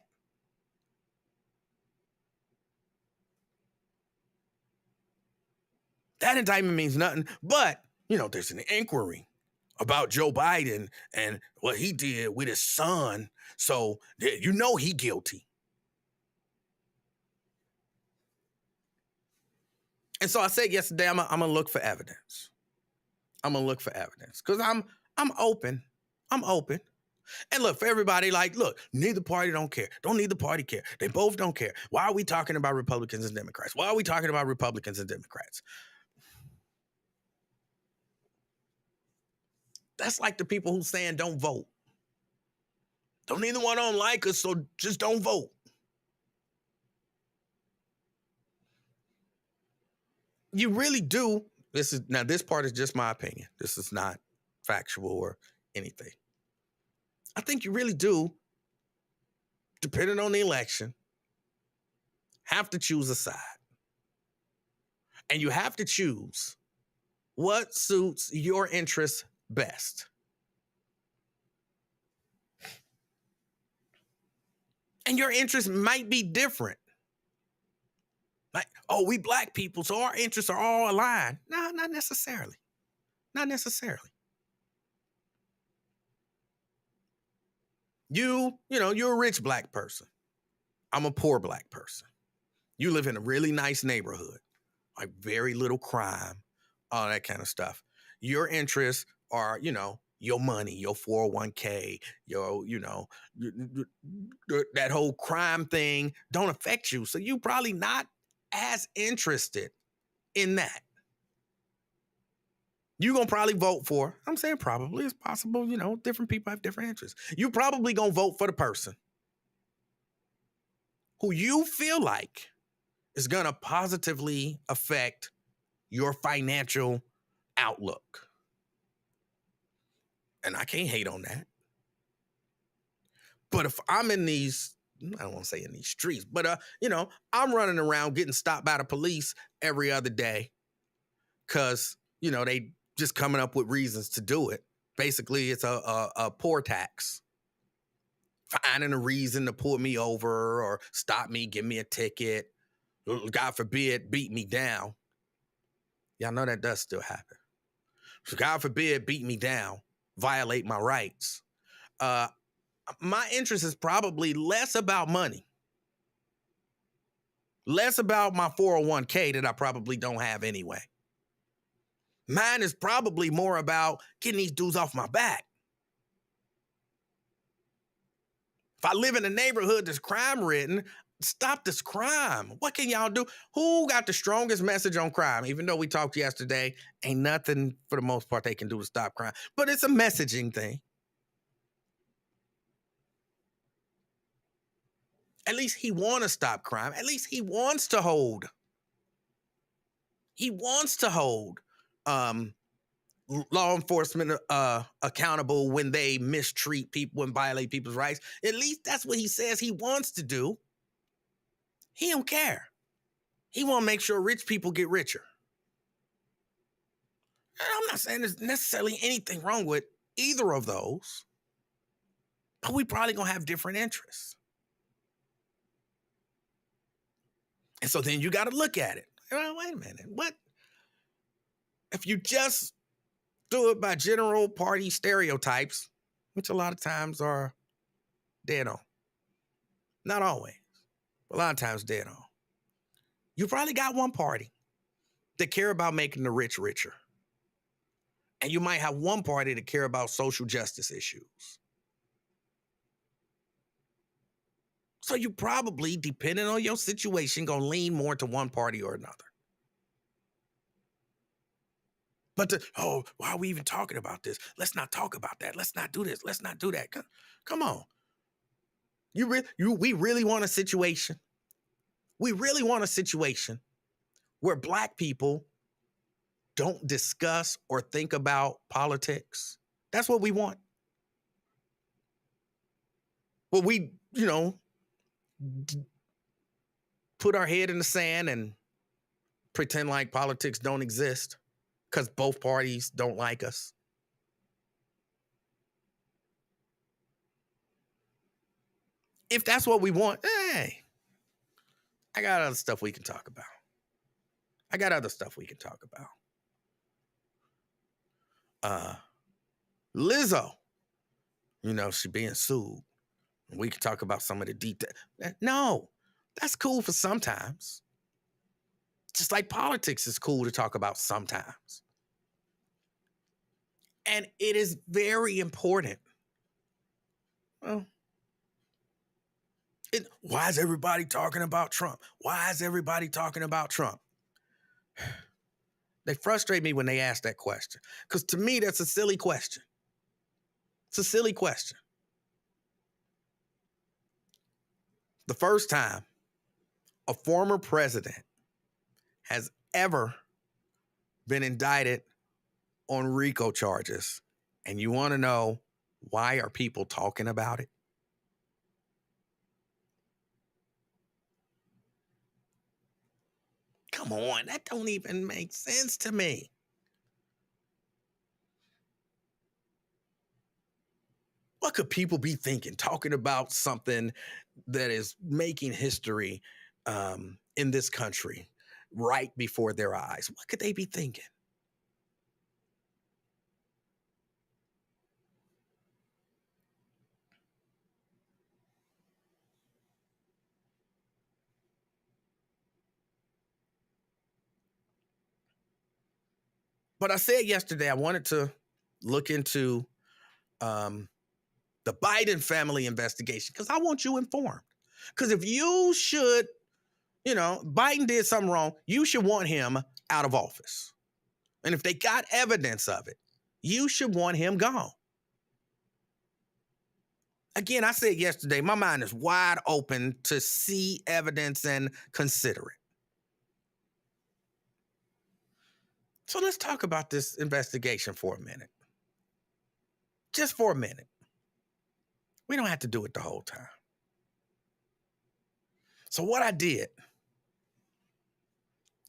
That indictment means nothing, but, there's an inquiry about Joe Biden and what he did with his son. So, he guilty. And so I said yesterday, I'm going to look for evidence. I'm going to look for evidence because I'm open. I'm open. And look, for everybody, look, neither party don't care. Don't neither party care. They both don't care. Why are we talking about Republicans and Democrats? Why are we talking about Republicans and Democrats? That's like the people who saying don't vote. Don't neither one of them like us, so just don't vote. You really do. This part is just my opinion. This is not factual or anything. I think you really do, depending on the election, have to choose a side. And you have to choose what suits your interests best. And your interests might be different. Like, oh, we black people, so our interests are all aligned. No, not necessarily. Not necessarily. You're a rich black person. I'm a poor black person. You live in a really nice neighborhood, like very little crime, all that kind of stuff. Your interests are, your money, your 401k, that whole crime thing don't affect you. So you probably not as interested in that. You're going to probably vote for, I'm saying probably, it's possible, different people have different interests. You probably going to vote for the person who you feel like is going to positively affect your financial outlook. And I can't hate on that. But if I'm in these, I don't want to say in these streets, but, I'm running around getting stopped by the police every other day because, they just coming up with reasons to do it. Basically, it's a poor tax. Finding a reason to pull me over or stop me, give me a ticket, God forbid, beat me down. Y'all know that does still happen. So God forbid, beat me down, violate my rights. My interest is probably less about money, less about my 401k that I probably don't have anyway. Mine is probably more about getting these dudes off my back. If I live in a neighborhood that's crime-ridden, stop this crime. What can y'all do? Who got the strongest message on crime? Even though we talked yesterday, ain't nothing for the most part they can do to stop crime. But it's a messaging thing. At least he want to stop crime. At least he wants to hold. He wants to hold law enforcement accountable when they mistreat people and violate people's rights. At least that's what he says he wants to do. He don't care. He want to make sure rich people get richer. And I'm not saying there's necessarily anything wrong with either of those, but we probably gonna have different interests. And so then you got to look at it. Well, wait a minute. What if you just do it by general party stereotypes, which a lot of times are dead on? Not always, but a lot of times dead on. You probably got one party that care about making the rich richer. And you might have one party that care about social justice issues. So you probably, depending on your situation, gonna lean more to one party or another. But why are we even talking about this? Let's not talk about that. Let's not do this. Let's not do that. Come on. We really want a situation. We really want a situation where Black people don't discuss or think about politics. That's what we want. Well, we, put our head in the sand and pretend like politics don't exist because both parties don't like us. If that's what we want, hey, I got other stuff we can talk about. Lizzo, she being sued. We can talk about some of the details. No, that's cool for sometimes. Just like politics is cool to talk about sometimes. And it is very important. Well, why is everybody talking about Trump? Why is everybody talking about Trump? They frustrate me when they ask that question. Because to me, that's a silly question. It's a silly question. The first time a former president has ever been indicted on RICO charges, and you want to know why are people talking about it? Come on, that don't even make sense to me. What could people be thinking, talking about something that is making history in this country right before their eyes? What could they be thinking? But I said yesterday I wanted to look into the Biden family investigation because I want you informed. Because if you should, Biden did something wrong, you should want him out of office. And if they got evidence of it, you should want him gone. Again, I said yesterday, my mind is wide open to see evidence and consider it. So let's talk about this investigation for a minute. Just for a minute. We don't have to do it the whole time. So what I did,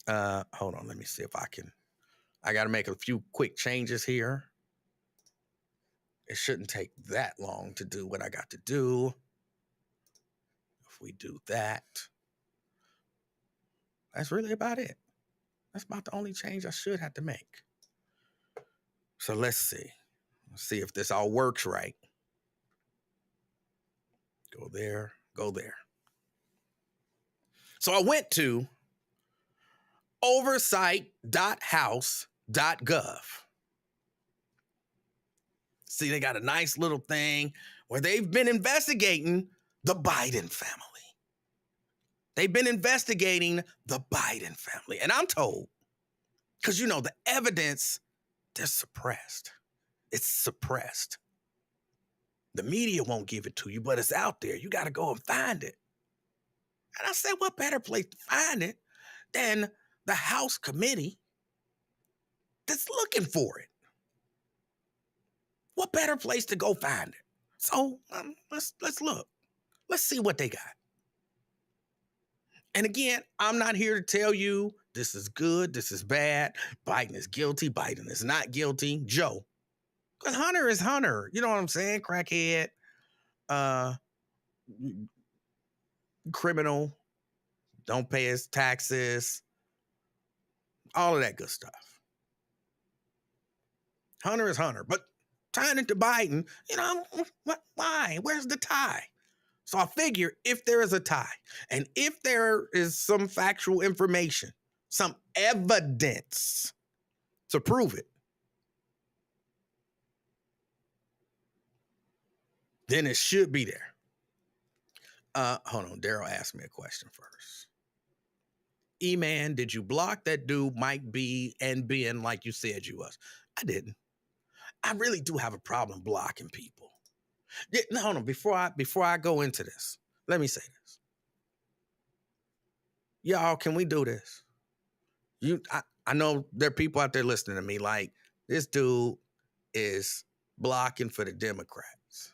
hold on, let me see if I got to make a few quick changes here. It shouldn't take that long to do what I got to do. If we do that, that's really about it. That's about the only change I should have to make. So let's see. Let's see if this all works right. Go there, go there. So I went to oversight.house.gov. See, they got a nice little thing where they've been investigating the Biden family. They've been investigating the Biden family. And I'm told, because the evidence, they're suppressed. It's suppressed. The media won't give it to you, but it's out there. You got to go and find it. And I said, what better place to find it than the House committee that's looking for it? What better place to go find it? So let's look. Let's see what they got. And again, I'm not here to tell you this is good, this is bad. Biden is guilty, Biden is not guilty. Joe. Because Hunter is Hunter. You know what I'm saying? Crackhead, criminal, don't pay his taxes, all of that good stuff. Hunter is Hunter. But tying it to Biden, why? Where's the tie? So I figure if there is a tie, and if there is some factual information, some evidence to prove it, then it should be there. Hold on. Daryl asked me a question first. E-Man, did you block that dude Mike B and Ben like you said you was? I didn't. I really do have a problem blocking people. Yeah, no, hold on. Before I go into this, let me say this. Y'all, can we do this? I know there are people out there listening to me like, this dude is blocking for the Democrats.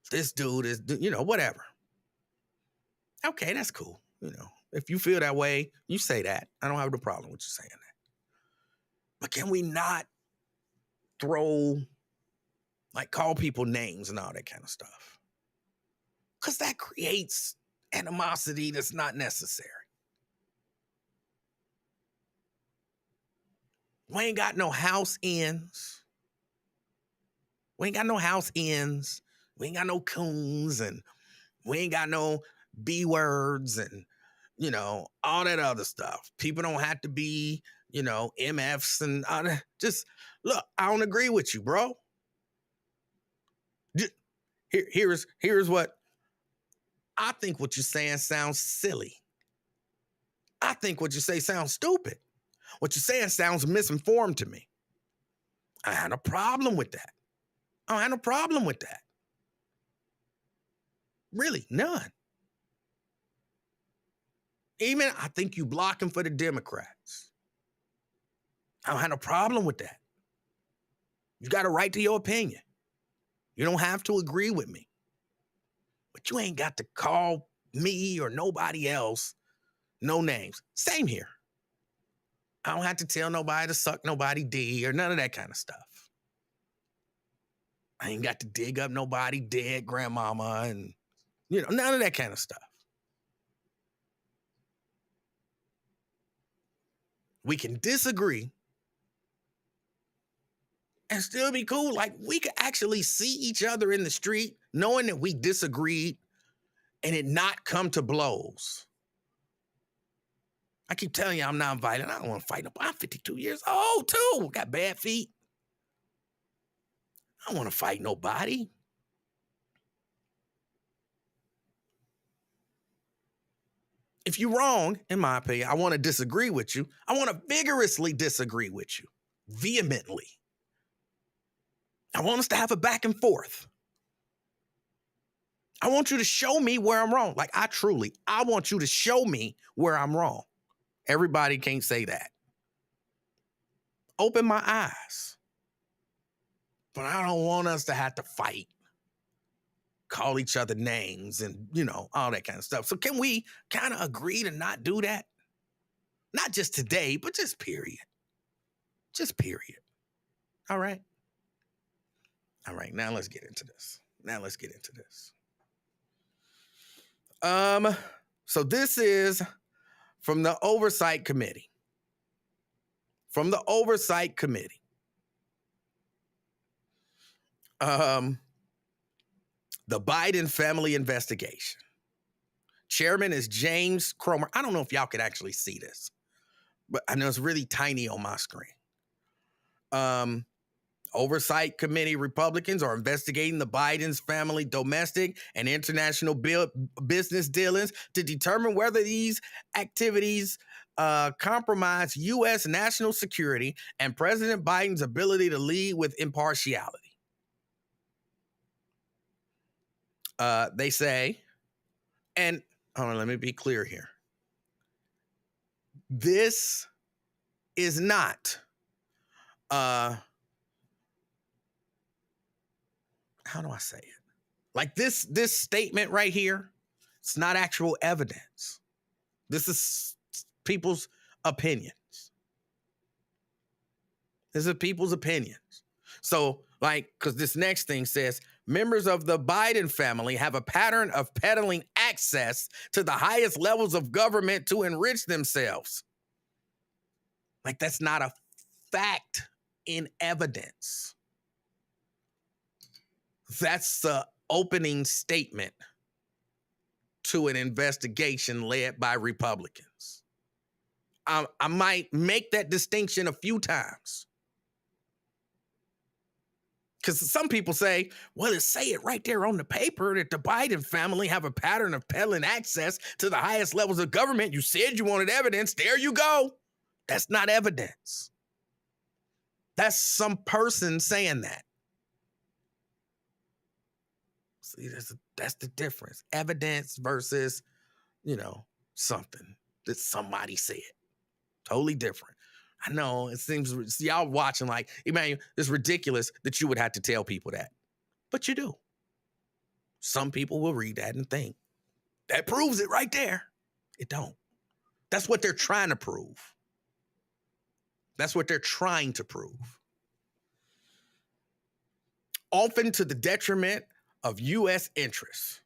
This dude is, whatever. Okay, that's cool. If you feel that way, you say that. I don't have no problem with you saying that. But can we not call people names and all that kind of stuff? Because that creates animosity that's not necessary. We ain't got no house ends. We ain't got no house ends. We ain't got no coons, and we ain't got no B words and, all that other stuff. People don't have to be, MFs and all that. Just, look, I don't agree with you, bro. Here's what I think. What you're saying sounds silly. I think what you say sounds stupid. What you're saying sounds misinformed to me. I had a problem with that. I had a problem with that. Really, none. Even I think you blocking for the Democrats. I don't have a problem with that. You got a right to your opinion. You don't have to agree with me. But you ain't got to call me or nobody else no names. Same here. I don't have to tell nobody to suck nobody D or none of that kind of stuff. I ain't got to dig up nobody dead grandmama and, none of that kind of stuff. We can disagree and still be cool. Like, we could actually see each other in the street knowing that we disagreed and it not come to blows. I keep telling you I'm non-violent. I don't want to fight nobody. I'm 52 years old, too. Got bad feet. I don't want to fight nobody. If you're wrong, in my opinion, I want to disagree with you. I want to vigorously disagree with you. Vehemently. I want us to have a back and forth. I want you to show me where I'm wrong. Like, I want you to show me where I'm wrong. Everybody can't say that. Open my eyes. But I don't want us to have to fight, call each other names and, all that kind of stuff. So can we kind of agree to not do that? Not just today, but just period. Just period. All right. All right. Now let's get into this. So this is from the Oversight Committee. The Biden family investigation. Chairman is James Cromer. I don't know if y'all could actually see this, but I know it's really tiny on my screen. Oversight Committee Republicans are investigating the Biden's family domestic and international business dealings to determine whether these activities compromise U.S. national security and President Biden's ability to lead with impartiality. They say, and hold on, let me be clear here. This is not, how do I say it? Like this statement right here, it's not actual evidence. This is people's opinions. So, because this next thing says, members of the Biden family have a pattern of peddling access to the highest levels of government to enrich themselves. Like, that's not a fact in evidence. That's the opening statement to an investigation led by Republicans. I might make that distinction a few times. Because some people say, well, it say it right there on the paper that the Biden family have a pattern of peddling access to the highest levels of government. You said you wanted evidence. There you go. That's not evidence. That's some person saying that. See, that's the difference. Evidence versus, something that somebody said. Totally different. I know it seems y'all watching like, Emanuel, it's ridiculous that you would have to tell people that. But you do. Some people will read that and think, that proves it right there. It don't. That's what they're trying to prove. That's what they're trying to prove. Often to the detriment of U.S. interests.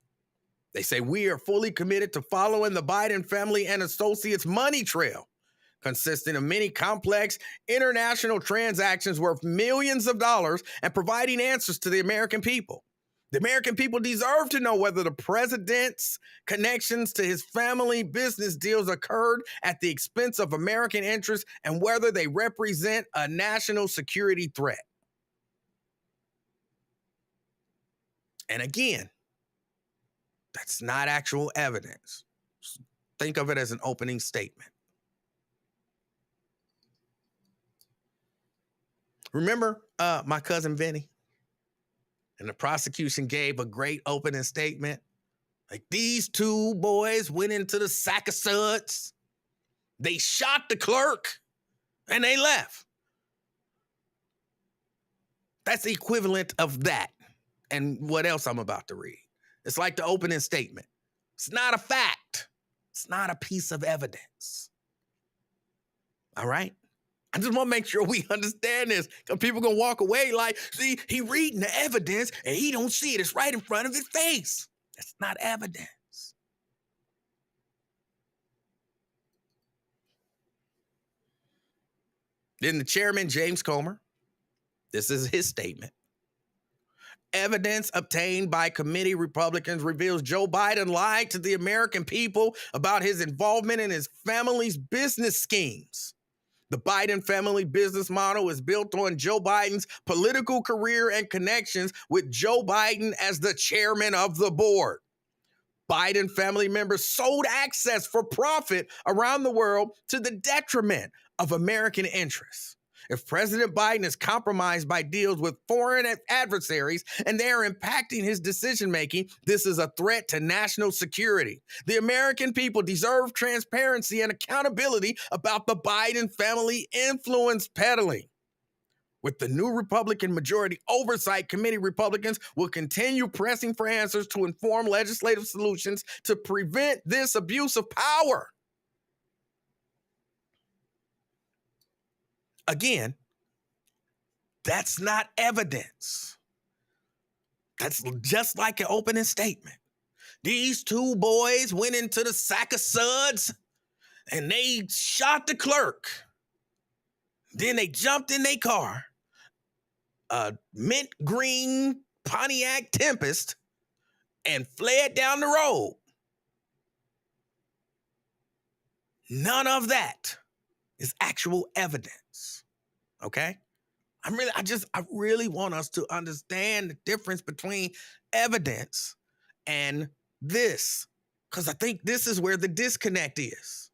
They say we are fully committed to following the Biden family and associates' money trail, consisting of many complex international transactions worth millions of dollars and providing answers to the American people. The American people deserve to know whether the president's connections to his family business deals occurred at the expense of American interests and whether they represent a national security threat. And again, that's not actual evidence. Think of it as an opening statement. Remember my cousin Vinny? And the prosecution gave a great opening statement. Like, these two boys went into the sack of suds. They shot the clerk and they left. That's the equivalent of that. And what else I'm about to read. It's like the opening statement. It's not a fact. It's not a piece of evidence. All right? I just want to make sure we understand this, because people going to walk away like, see, he reading the evidence and he don't see it. It's right in front of his face. That's not evidence. Then the chairman, James Comer, this is his statement. Evidence obtained by committee Republicans reveals Joe Biden lied to the American people about his involvement in his family's business schemes. The Biden family business model is built on Joe Biden's political career and connections with Joe Biden as the chairman of the board. Biden family members sold access for profit around the world to the detriment of American interests. If President Biden is compromised by deals with foreign adversaries and they are impacting his decision-making, this is a threat to national security. The American people deserve transparency and accountability about the Biden family influence peddling. With the new Republican Majority Oversight Committee, Republicans will continue pressing for answers to inform legislative solutions to prevent this abuse of power. Again, that's not evidence. That's just like an opening statement. These two boys went into the sack of suds and they shot the clerk. Then they jumped in their car, a mint green Pontiac Tempest, and fled down the road. None of that is actual evidence. Okay? I really want us to understand the difference between evidence and this, because I think this is where the disconnect is.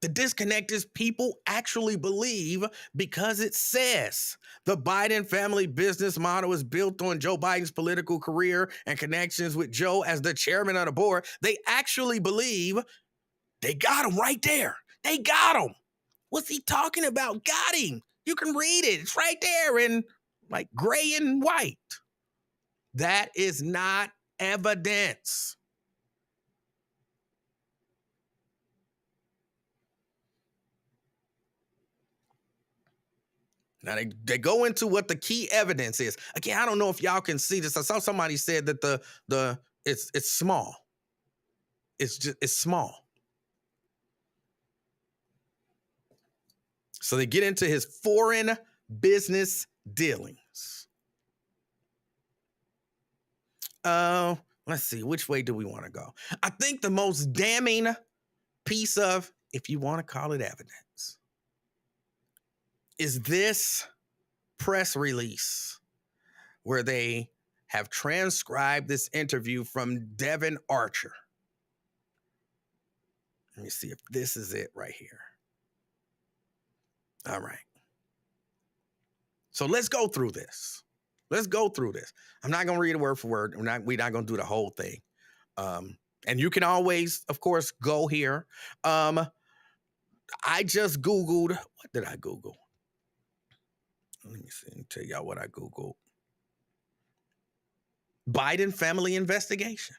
The disconnect is people actually believe because it says the Biden family business model is built on Joe Biden's political career and connections with Joe as the chairman of the board. They actually believe they got him right there. They got him. What's he talking about? Got him. You can read it. It's right there in like gray and white. That is not evidence. Now they go into what the key evidence is. Again, I don't know if y'all can see this. I saw somebody said that it's small. It's small. So they get into his foreign business dealings. Let's see, which way do we want to go? I think the most damning piece of, if you want to call it evidence, is this press release where they have transcribed this interview from Devin Archer. Let me see if this is it right here. All right. So let's go through this. I'm not going to read it word for word. We're not going to do the whole thing. And you can always, of course, go here. I just Googled. What did I Google? Let me see. Let me tell y'all what I Googled. Biden family investigation.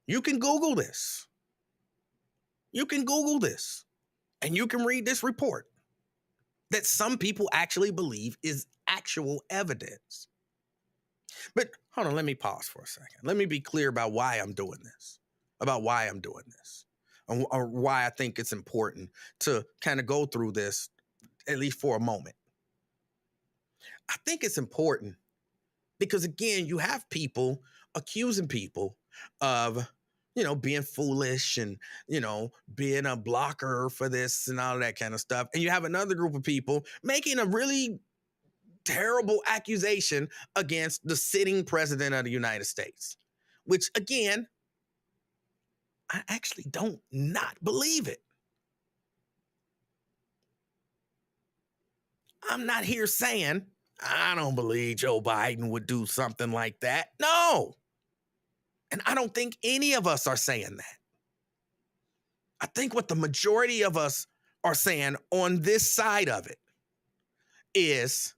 You can Google this. And you can read this report that some people actually believe is actual evidence. But hold on, let me pause for a second. Let me be clear about why I'm doing this, or why I think it's important to kind of go through this, at least for a moment. I think it's important because, again, you have people accusing people of, being foolish and, being a blocker for this and all of that kind of stuff. And you have another group of people making a really terrible accusation against the sitting president of the United States, which, again, I actually don't not believe it. I'm not here saying I don't believe Joe Biden would do something like that. No. And I don't think any of us are saying that. I think what the majority of us are saying on this side of it is,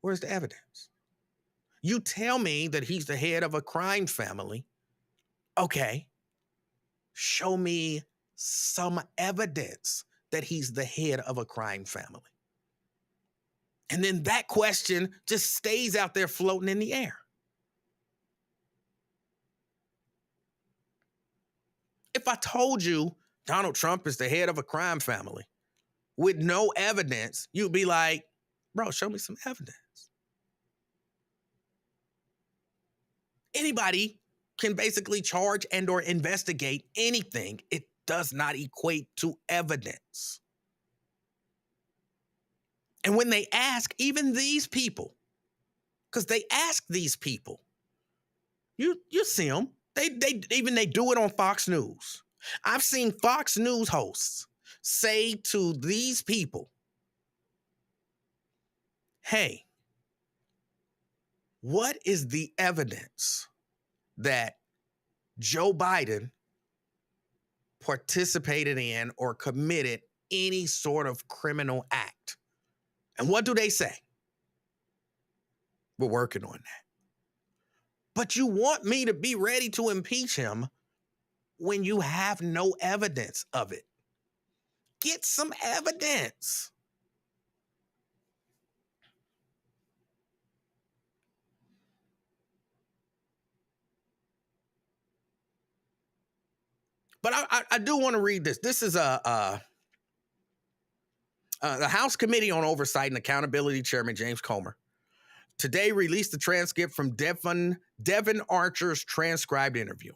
where's the evidence? You tell me that he's the head of a crime family. Okay. Show me some evidence that he's the head of a crime family. And then that question just stays out there floating in the air. If I told you Donald Trump is the head of a crime family with no evidence, you'd be like, bro, show me some evidence. Anybody can basically charge and or investigate anything. It does not equate to evidence. And when they ask even these people, because they ask these people, you see them. They do it on Fox News. I've seen Fox News hosts say to these people, hey, what is the evidence that Joe Biden participated in or committed any sort of criminal act? And what do they say? We're working on that. But you want me to be ready to impeach him when you have no evidence of it. Get some evidence. But I do want to read this. This is the House Committee on Oversight and Accountability Chairman James Comer today released the transcript from Devin Archer's transcribed interview.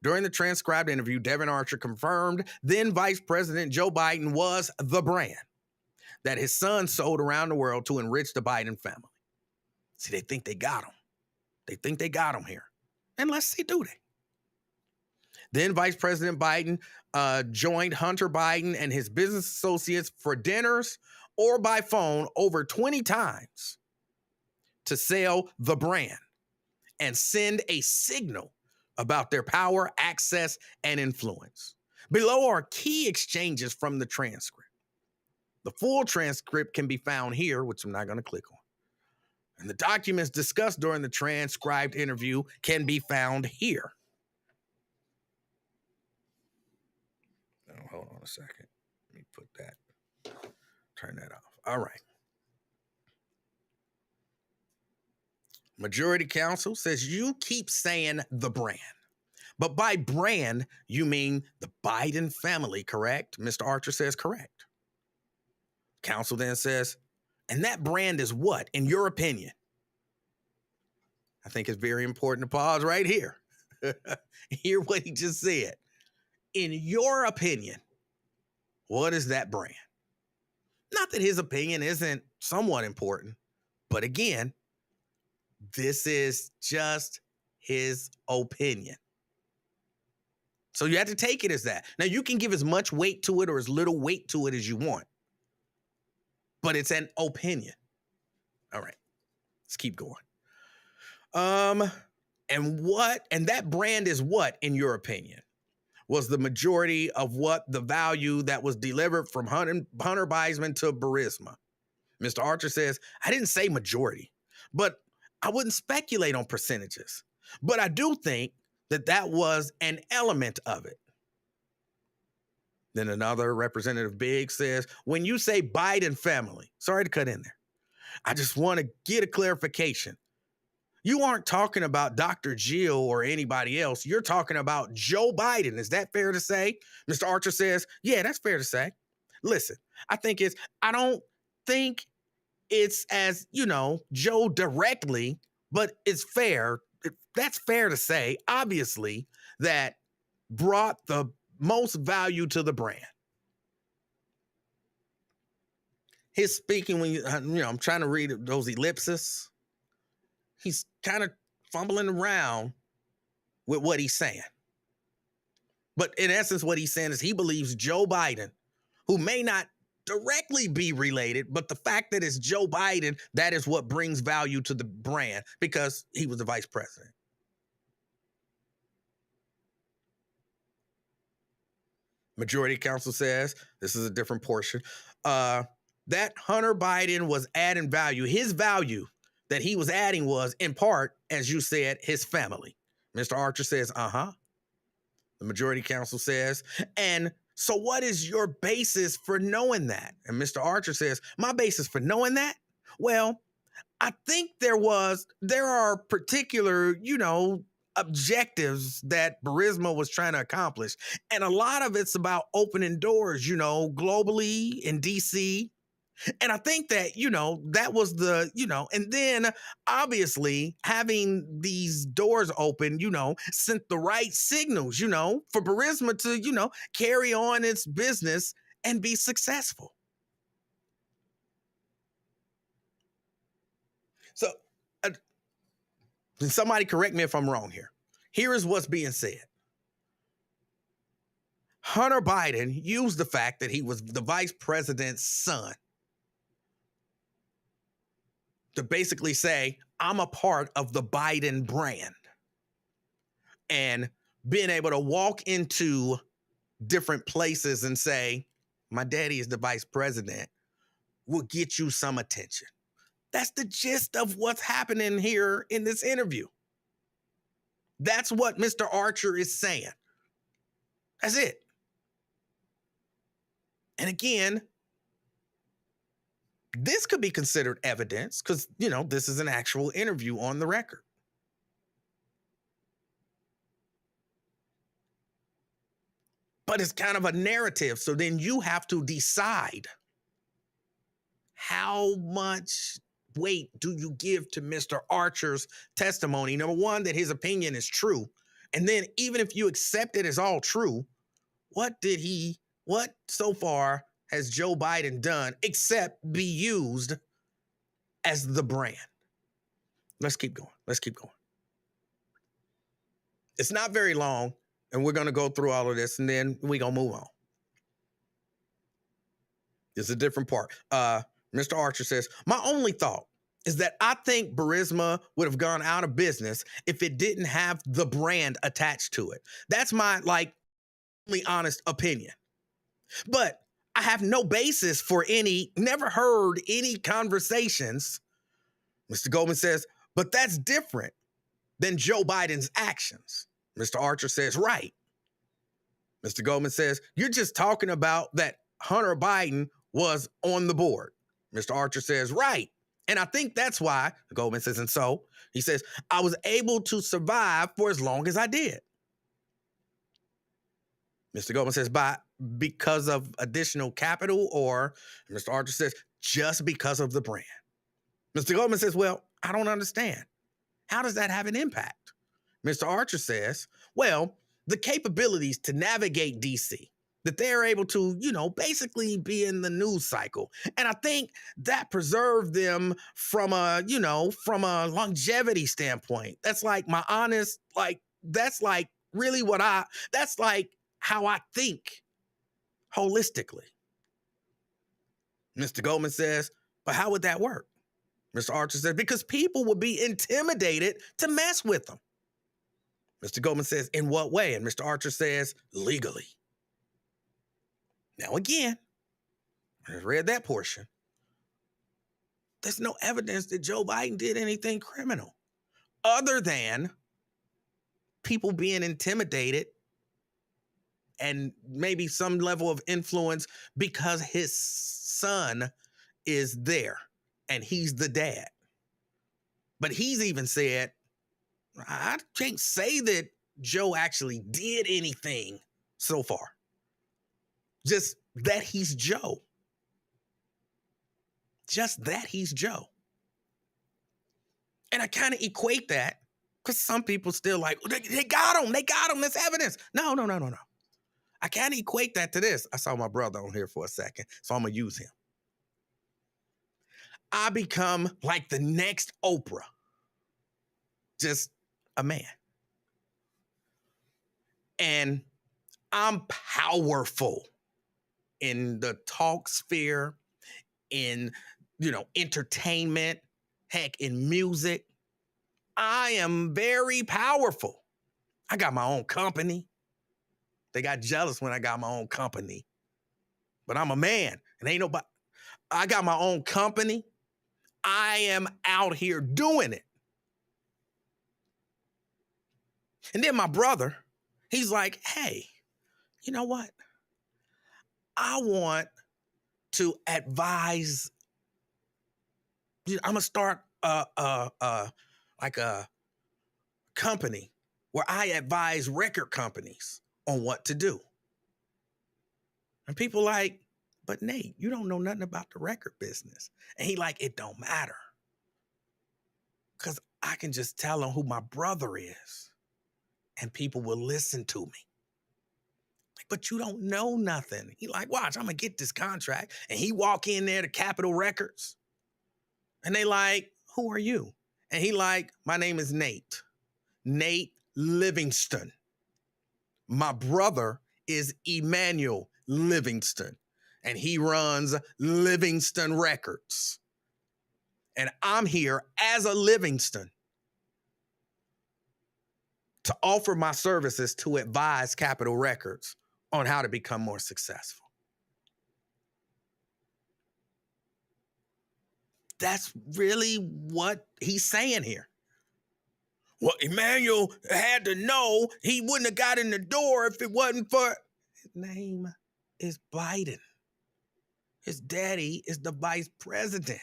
During the transcribed interview, Devin Archer confirmed then Vice President Joe Biden was the brand that his son sold around the world to enrich the Biden family. See, they think they got him. They think they got him here. And let's see, do they? Then Vice President Biden joined Hunter Biden and his business associates for dinners or by phone over 20 times to sell the brand and send a signal about their power, access, and influence. Below are key exchanges from the transcript. The full transcript can be found here, which I'm not going to click on. And the documents discussed during the transcribed interview can be found here. Oh, hold on a second. Let me turn that off. All right. Majority Counsel says you keep saying the brand. But by brand, you mean the Biden family, correct? Mr. Archer says correct. Counsel then says, and that brand is what, in your opinion? I think it's very important to pause right here. Hear what he just said. In your opinion, what is that brand? Not that his opinion isn't somewhat important. But again, this is just his opinion. So you have to take it as that. Now, you can give as much weight to it or as little weight to it as you want, but it's an opinion. All right, let's keep going. And that brand is what, in your opinion, was the majority of what the value that was delivered from Hunter Biden to Burisma? Mr. Archer says, I didn't say majority, but I wouldn't speculate on percentages. But I do think that was an element of it. Then another Representative Biggs says, when you say Biden family, sorry to cut in there, I just want to get a clarification. You aren't talking about Dr. Jill or anybody else. You're talking about Joe Biden. Is that fair to say? Mr. Archer says, yeah, that's fair to say. Listen, I don't think it's as, Joe directly, but it's fair. That's fair to say, obviously, that brought the most value to the brand. His speaking, when I'm trying to read those ellipses, he's kind of fumbling around with what he's saying. But in essence, what he's saying is he believes Joe Biden, who may not directly be related, but the fact that it's Joe Biden, that is what brings value to the brand because he was the vice president. Majority Council says, this is a different portion, that Hunter Biden was adding value. His value that he was adding was, in part, as you said, his family. Mr. Archer says, the Majority Council says, and so what is your basis for knowing that? And Mr. Archer says, my basis for knowing that? Well, I think there are particular, objectives that Burisma was trying to accomplish. And a lot of it's about opening doors, globally in DC. And I think that, that was and then obviously having these doors open, sent the right signals, for Burisma to, carry on its business and be successful. So somebody correct me if I'm wrong here. Here is what's being said. Hunter Biden used the fact that he was the vice president's son to basically say, I'm a part of the Biden brand. And being able to walk into different places and say, my daddy is the vice president, will get you some attention. That's the gist of what's happening here in this interview. That's what Mr. Archer is saying. That's it. And again, this could be considered evidence because, this is an actual interview on the record. But it's kind of a narrative. So then you have to decide how much weight do you give to Mr. Archer's testimony? Number one, that his opinion is true. And then even if you accept it as all true, what so far has Joe Biden done except be used as the brand? Let's keep going. It's not very long, and we're going to go through all of this, and then we're going to move on. It's a different part. Mr. Archer says, my only thought is that I think Burisma would have gone out of business if it didn't have the brand attached to it. That's my, only honest opinion. But I have no basis for never heard any conversations. Mr. Goldman says, but that's different than Joe Biden's actions. Mr. Archer says, right. Mr. Goldman says, you're just talking about that Hunter Biden was on the board. Mr. Archer says, right. And I think that's why, Goldman says, and so, he says, I was able to survive for as long as I did. Mr. Goldman says, because of additional capital, or Mr. Archer says, just because of the brand. Mr. Goldman says, well, I don't understand. How does that have an impact? Mr. Archer says, well, the capabilities to navigate DC, that they're able to, basically be in the news cycle. And I think that preserved them from a longevity standpoint. That's like my honest, that's like really that's like how I think holistically. Mr. Goldman says, but how would that work? Mr. Archer says, because people would be intimidated to mess with them. Mr. Goldman says, in what way? And Mr. Archer says, legally. Now, again, I read that portion. There's no evidence that Joe Biden did anything criminal other than people being intimidated and maybe some level of influence because his son is there and he's the dad. But he's even said, I can't say that Joe actually did anything so far. Just that he's Joe. Just that he's Joe. And I kind of equate that because some people still like, they got him. They got him. That's evidence. No. I kind of equate that to this. I saw my brother on here for a second, so I'm going to use him. I become like the next Oprah. Just a man. And I'm powerful in the talk sphere, in, entertainment, heck, in music. I am very powerful. I got my own company. They got jealous when I got my own company. But I'm a man, and ain't nobody. I got my own company. I am out here doing it. And then my brother, he's like, hey, you know what? I want to advise. I'm gonna start like a company where I advise record companies on what to do. And people like, but Nate, you don't know nothing about the record business. And he like, it don't matter. Because I can just tell them who my brother is and people will listen to me. But you don't know nothing. He like, watch, I'm gonna get this contract. And he walk in there to Capitol Records. And they like, who are you? And he like, my name is Nate. Nate Livingston. My brother is Emanuel Livingston. And he runs Livingston Records. And I'm here as a Livingston to offer my services to advise Capitol Records on how to become more successful. That's really what he's saying here. Well, Emanuel had to know he wouldn't have got in the door if it wasn't for... His name is Biden. His daddy is the vice president.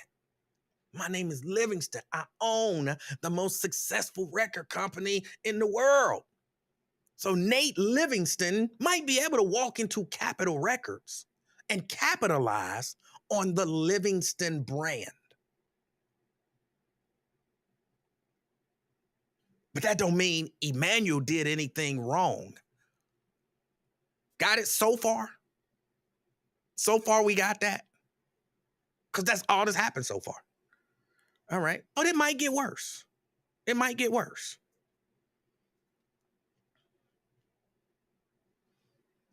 My name is Livingston. I own the most successful record company in the world. So Nate Livingston might be able to walk into Capitol Records and capitalize on the Livingston brand. But that don't mean Emanuel did anything wrong. Got it so far? So far we got that? Because that's all that's happened so far. All right. But it might get worse. It might get worse.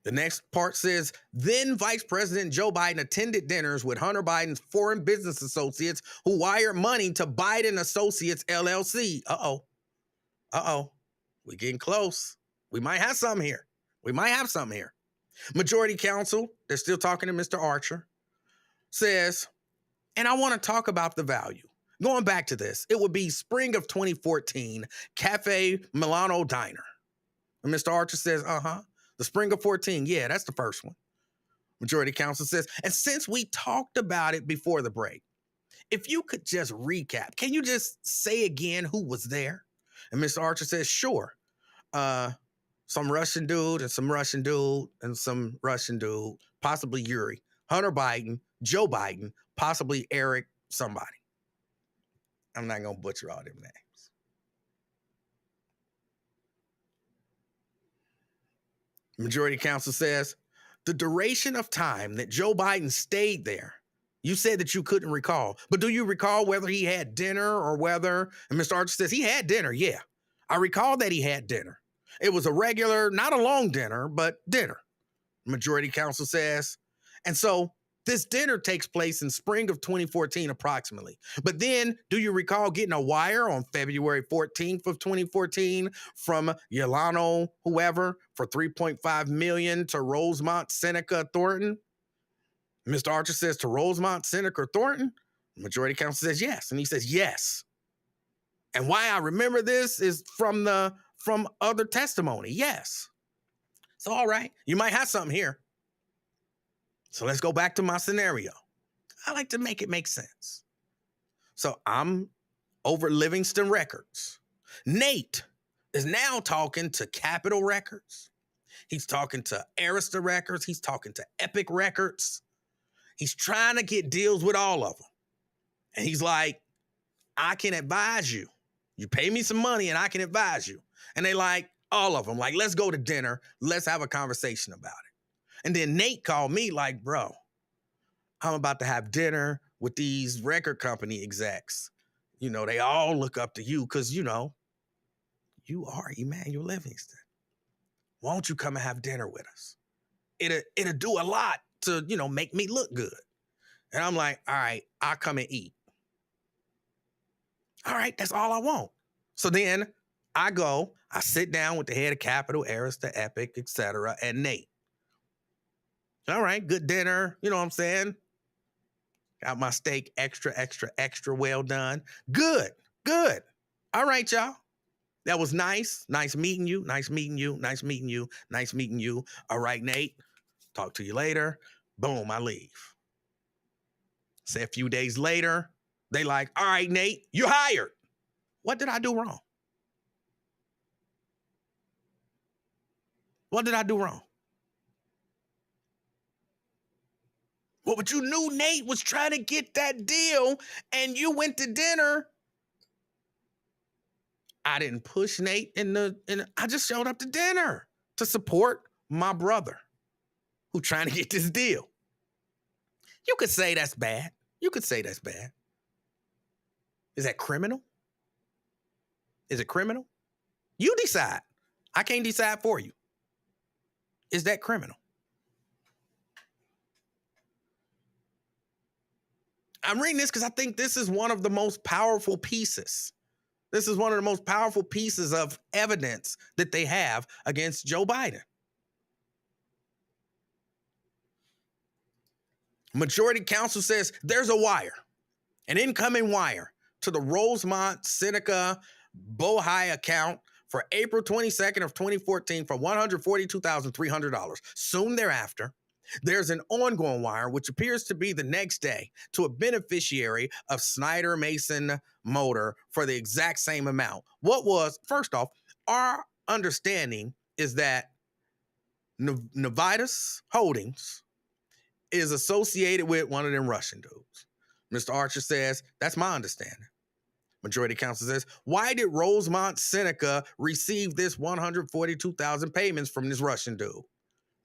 The next part says, then Vice President Joe Biden attended dinners with Hunter Biden's foreign business associates who wired money to Biden Associates LLC. Uh-oh. We're getting close. We might have something here. Majority Counsel, they're still talking to Mr. Archer, says, and I want to talk about the value. Going back to this, it would be spring of 2014, Cafe Milano Diner. And Mr. Archer says, the spring of 14, yeah, that's the first one. Majority Counsel says, and since we talked about it before the break, if you could just recap, can you just say again who was there? And Mr. Archer says, sure. Some Russian dude and some Russian dude and some Russian dude, possibly Yuri, Hunter Biden, Joe Biden, possibly Eric somebody. I'm not going to butcher all them names. Majority Counsel says, The duration of time that Joe Biden stayed there, you said that you couldn't recall, but do you recall whether he had dinner or whether, and Mr. Archer says he had dinner. Yeah, I recall that he had dinner. It was a regular, not a long dinner, but dinner. Majority council says. And so this dinner takes place in spring of 2014 approximately. But then do you recall getting a wire on February 14th of 2014 from Yolano, whoever, for $3.5 million to Rosemont, Seneca, Thornton? Mr. Archer says to Rosemont, Seneca, Thornton? Majority council says yes. And he says yes. And why I remember this is from other testimony. Yes. So, all right, you might have something here. So let's go back to my scenario. I like to make it make sense. So I'm over Livingston Records. Nate is now talking to Capitol Records. He's talking to Arista Records. He's talking to Epic Records. He's trying to get deals with all of them. And he's like, I can advise you. You pay me some money and I can advise you. And they like, all of them, like, let's go to dinner. Let's have a conversation about it. And then Nate called me like, bro, I'm about to have dinner with these record company execs. You know, they all look up to you because, you know, you are Emanuel Livingston. Why don't you come and have dinner with us? It'll do a lot to, you know, make me look good. And I'm like, all right, I'll come and eat. All right, that's all I want. So then I go, I sit down with the head of Capitol, Arista, Epic, etc., and Nate. All right, good dinner. You know what I'm saying? Got my steak extra, extra, extra well done. Good, good. All right, y'all. That was nice. Nice meeting you. Nice meeting you. Nice meeting you. Nice meeting you. All right, Nate. Talk to you later. Boom, I leave. Say a few days later, they like, all right, Nate, you're hired. What did I do wrong? What did I do wrong? Well, but you knew Nate was trying to get that deal and you went to dinner. I didn't push Nate I just showed up to dinner to support my brother who's trying to get this deal. You could say that's bad. You could say that's bad. Is that criminal? Is it criminal? You decide. I can't decide for you. Is that criminal? I'm reading this because I think this is one of the most powerful pieces. This is one of the most powerful pieces of evidence that they have against Joe Biden. Majority council says there's a wire, an incoming wire to the Rosemont Seneca Bohai account for April 22nd of 2014 for $142,300. Soon thereafter, there's an ongoing wire, which appears to be the next day, to a beneficiary of Snyder Mason Motor for the exact same amount. First off, our understanding is that Novitas Holdings is associated with one of them Russian dudes. Mr. Archer says, that's my understanding. Majority council says, why did Rosemont Seneca receive this $142,000 payments from this Russian dude?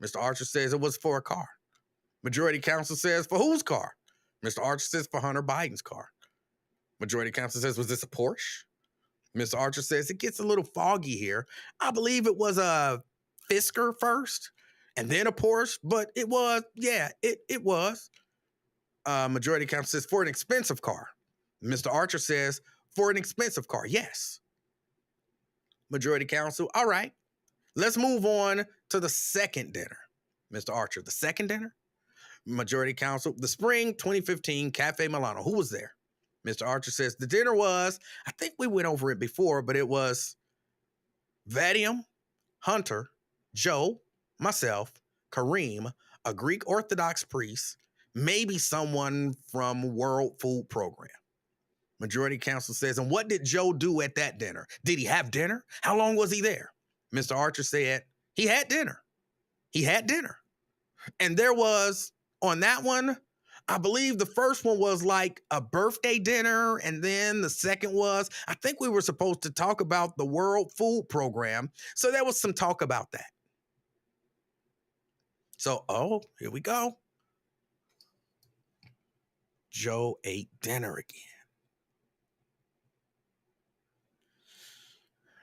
Mr. Archer says it was for a car. Majority council says, for whose car? Mr. Archer says, for Hunter Biden's car. Majority council says, was this a Porsche? Mr. Archer says, it gets a little foggy here. I believe it was a Fisker first and then a Porsche, but it was, it was. Majority council says, for an expensive car. Mr. Archer says, for an expensive car, yes. Majority council, all right. Let's move on to the second dinner. Mr. Archer, the second dinner? Majority council, the spring 2015 Cafe Milano. Who was there? Mr. Archer says the dinner was, I think we went over it before, but it was Vadim, Hunter, Joe, myself, Kareem, a Greek Orthodox priest, maybe someone from World Food Program. Majority council says, and what did Joe do at that dinner? Did he have dinner? How long was he there? Mr. Archer said, he had dinner. He had dinner. And there was, on that one, I believe the first one was like a birthday dinner. And then the second was, I think we were supposed to talk about the World Food Program. So there was some talk about that. So, here we go. Joe ate dinner again.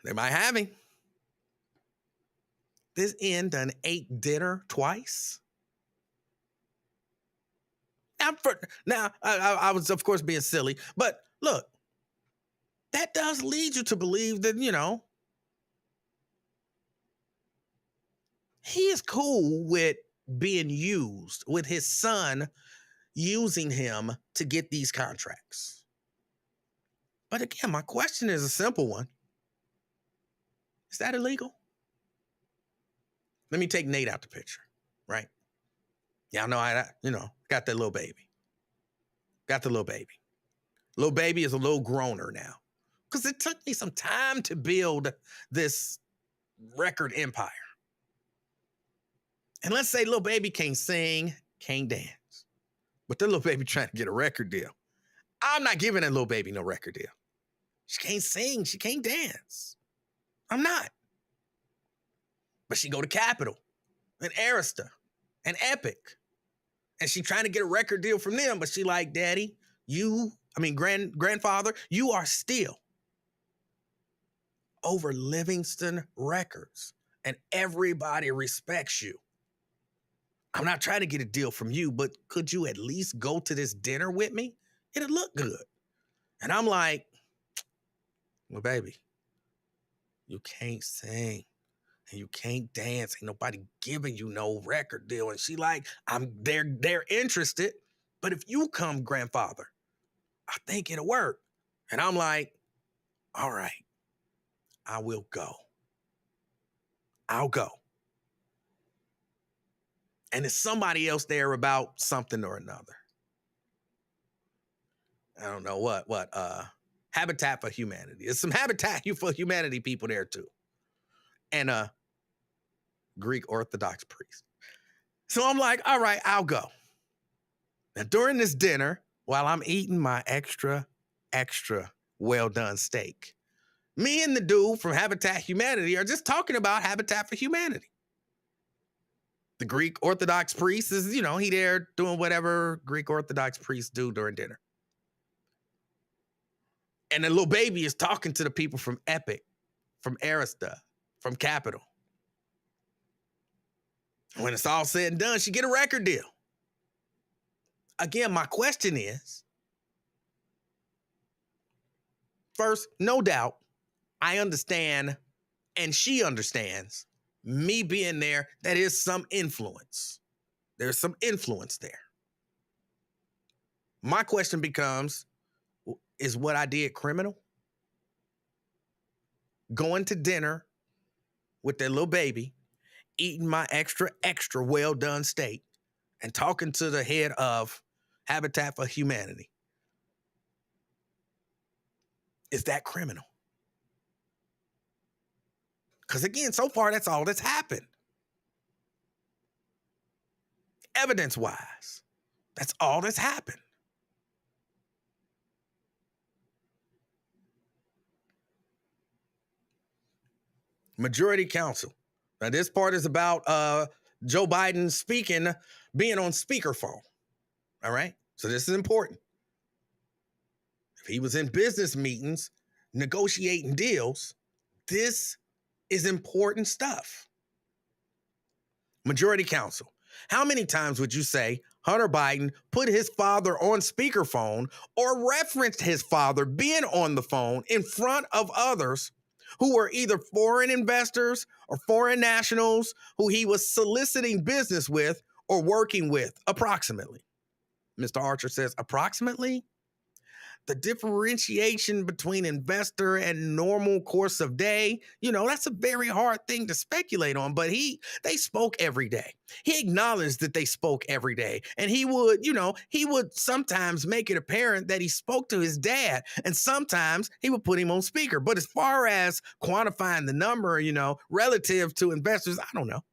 They might have him. This N done ate dinner twice. Now, I was, of course, being silly, but look, that does lead you to believe that, he is cool with being used, with his son using him to get these contracts. But again, my question is a simple one. Is that illegal? Let me take Nate out the picture, right? Y'all know got that little baby. Got the little baby. Little baby is a little groaner now. Because it took me some time to build this record empire. And let's say little baby can't sing, can't dance. But the little baby trying to get a record deal. I'm not giving that little baby no record deal. She can't sing, she can't dance. I'm not. But she go to Capitol and Arista and Epic. And she trying to get a record deal from them, but she like, Daddy, grandfather, you are still over Livingston Records. And everybody respects you. I'm not trying to get a deal from you, but could you at least go to this dinner with me? It'll look good. And I'm like, well, baby, you can't sing and you can't dance. Ain't nobody giving you no record deal. And she like, they're interested. But if you come, grandfather, I think it'll work. And I'm like, all right, I will go. I'll go. And there's somebody else there about something or another. I don't know what, Habitat for Humanity. There's some Habitat for Humanity people there too. And a Greek Orthodox priest. So I'm like, all right, I'll go. Now during this dinner, while I'm eating my extra well done steak, me and the dude from Habitat Humanity are just talking about Habitat for Humanity. The Greek Orthodox priest is, he there doing whatever Greek Orthodox priests do during dinner. And the little baby is talking to the people from Epic, from Arista, from Capitol. When it's all said and done, she get a record deal. Again, my question is, first, no doubt, I understand, and she understands, me being there, that is some influence. There's some influence there. My question becomes, is what I did criminal? Going to dinner with that little baby, eating my extra well done steak, and talking to the head of Habitat for Humanity. Is that criminal? Because again, so far, that's all that's happened. Evidence-wise, that's all that's happened. Majority Council. Now, this part is about Joe Biden being on speakerphone. All right? So this is important. If he was in business meetings, negotiating deals, this is important stuff. Majority Council. How many times would you say Hunter Biden put his father on speakerphone or referenced his father being on the phone in front of others who were either foreign investors or foreign nationals who he was soliciting business with or working with, approximately? Mr. Archer says, approximately? The differentiation between investor and normal course of day, that's a very hard thing to speculate on, but they spoke every day. He acknowledged that they spoke every day. And he would sometimes make it apparent that he spoke to his dad, and sometimes he would put him on speaker. But as far as quantifying the number, relative to investors, I don't know.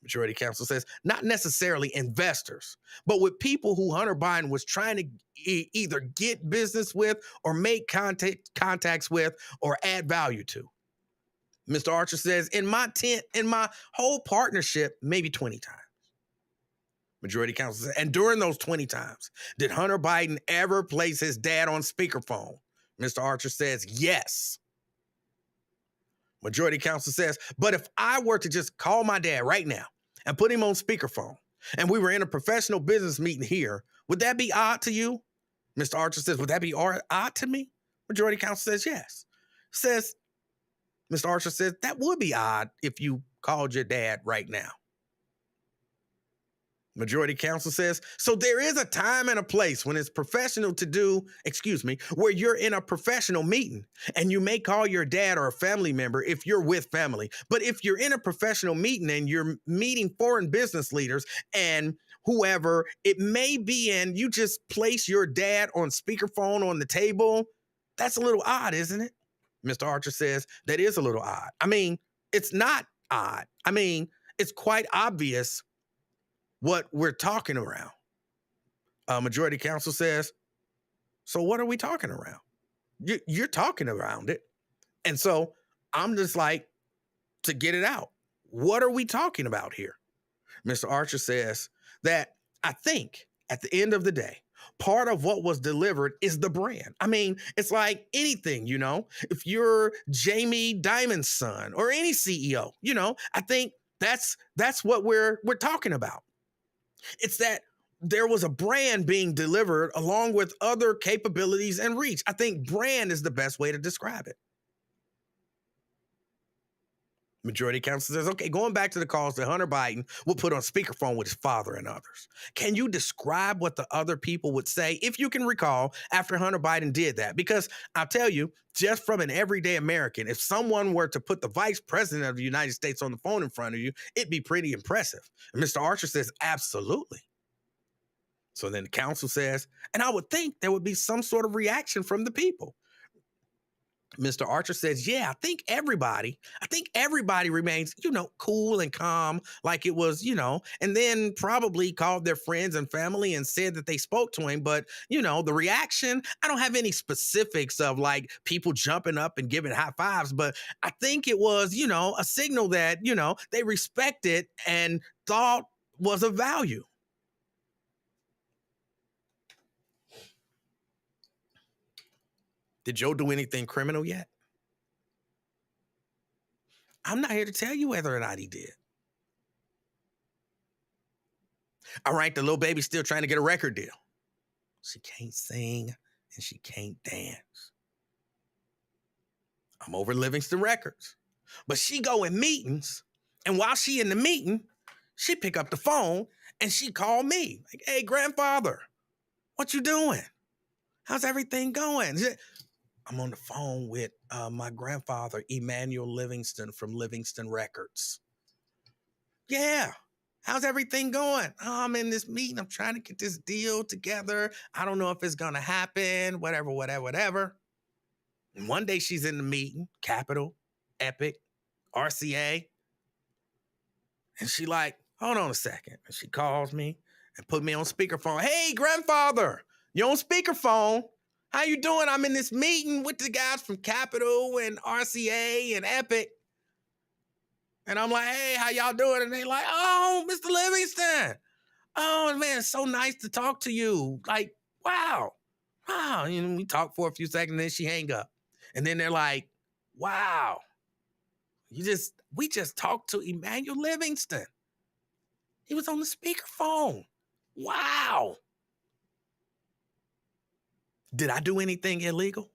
Majority Council says, not necessarily investors, but with people who Hunter Biden was trying to either get business with or make contacts with or add value to. Mr. Archer says, in my whole partnership, maybe 20 times. Majority Counsel says, and during those 20 times, did Hunter Biden ever place his dad on speakerphone? Mr. Archer says, yes. Majority Counsel says, but if I were to just call my dad right now and put him on speakerphone, and we were in a professional business meeting here, would that be odd to you? Mr. Archer says, would that be odd to me? Majority Counsel says, yes. Says, Mr. Archer says, that would be odd if you called your dad right now. Majority Counsel says, so there is a time and a place when it's professional to do, where you're in a professional meeting and you may call your dad or a family member if you're with family. But if you're in a professional meeting and you're meeting foreign business leaders and whoever it may be, and you just place your dad on speakerphone on the table, that's a little odd, isn't it? Mr. Archer says, that is a little odd. I mean, it's not odd. I mean, it's quite obvious what we're talking around. Majority Counsel says, so what are we talking around? You're talking around it. And so I'm just like, to get it out, what are we talking about here? Mr. Archer says that I think at the end of the day, part of what was delivered is the brand. I mean, it's like anything, if you're Jamie Dimon's son or any CEO, I think that's what we're talking about. It's that there was a brand being delivered along with other capabilities and reach. I think brand is the best way to describe it. Majority Counsel says, okay, going back to the calls that Hunter Biden will put on speakerphone with his father and others. Can you describe what the other people would say, if you can recall, after Hunter Biden did that? Because I'll tell you, just from an everyday American, if someone were to put the vice president of the United States on the phone in front of you, it'd be pretty impressive. And Mr. Archer says, absolutely. So then the counsel says, and I would think there would be some sort of reaction from the people. Mr. Archer says, yeah, I think everybody remains, cool and calm like it was, and then probably called their friends and family and said that they spoke to him. But, the reaction, I don't have any specifics of like people jumping up and giving high fives, but I think it was, a signal that, they respected and thought was of value. Did Joe do anything criminal yet? I'm not here to tell you whether or not he did. All right, the little baby's still trying to get a record deal. She can't sing and she can't dance. I'm over Livingston Records. But she go in meetings, and while she in the meeting, she pick up the phone and she called me. Like, hey, grandfather, what you doing? How's everything going? I'm on the phone with my grandfather, Emanuel Livingston from Livingston Records. Yeah. How's everything going? Oh, I'm in this meeting. I'm trying to get this deal together. I don't know if it's going to happen, whatever. And one day she's in the meeting, Capital, Epic, RCA. And she like, hold on a second. And she calls me and put me on speakerphone. Hey, grandfather, you on speakerphone? How you doing? I'm in this meeting with the guys from Capital and RCA and Epic. And I'm like, hey, how y'all doing? And they like, oh, Mr. Livingston. Oh, man, it's so nice to talk to you. Like, wow. We talk for a few seconds, and then she hang up. And then they're like, wow. We just talked to Emanuel Livingston. He was on the speakerphone. Wow. Did I do anything illegal?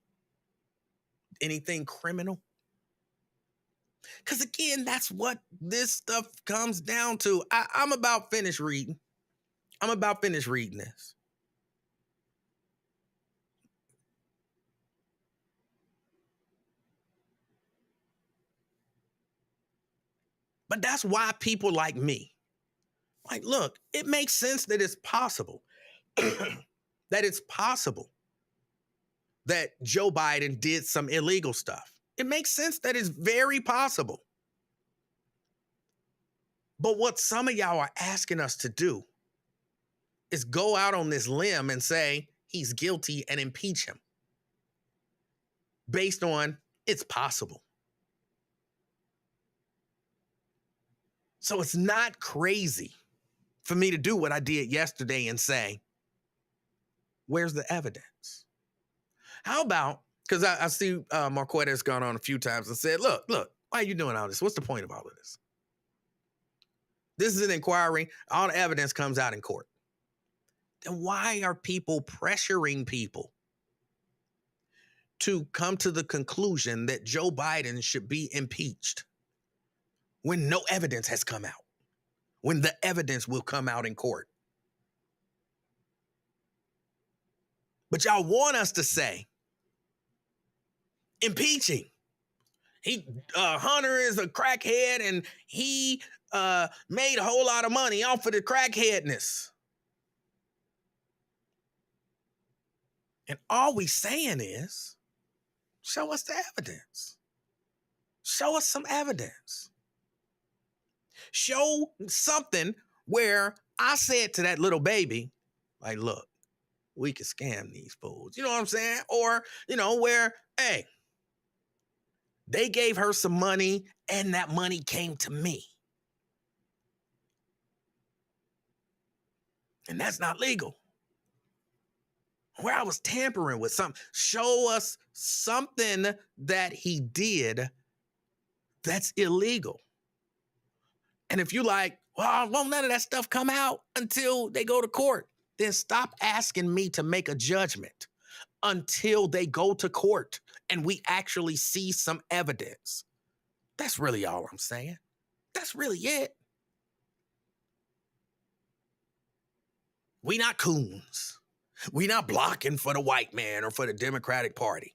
Anything criminal? Because again, that's what this stuff comes down to. I'm about finished reading. I'm about finished reading this. But that's why people like me, like, look, it makes sense that it's possible, that Joe Biden did some illegal stuff. It makes sense that it's very possible. But what some of y'all are asking us to do is go out on this limb and say he's guilty and impeach him based on it's possible. So it's not crazy for me to do what I did yesterday and say, where's the evidence? How about, because I see Marquette has gone on a few times and said, look, why are you doing all this? What's the point of all of this? This is an inquiry. All the evidence comes out in court. Then why are people pressuring people to come to the conclusion that Joe Biden should be impeached when no evidence has come out, when the evidence will come out in court? But y'all want us to say, impeaching. Hunter is a crackhead and he made a whole lot of money off of the crackheadness. And all we saying is, show us the evidence. Show us some evidence. Show something where I said to that little baby, like, look, we can scam these fools. You know what I'm saying? Or, where, hey, they gave her some money and that money came to me. And that's not legal. Where I was tampering with something. Show us something that he did that's illegal. And if you like, well, won't none of that stuff come out until they go to court, then stop asking me to make a judgment until they go to court and we actually see some evidence. That's really all I'm saying. That's really it. We not coons. We not blocking for the white man or for the Democratic Party.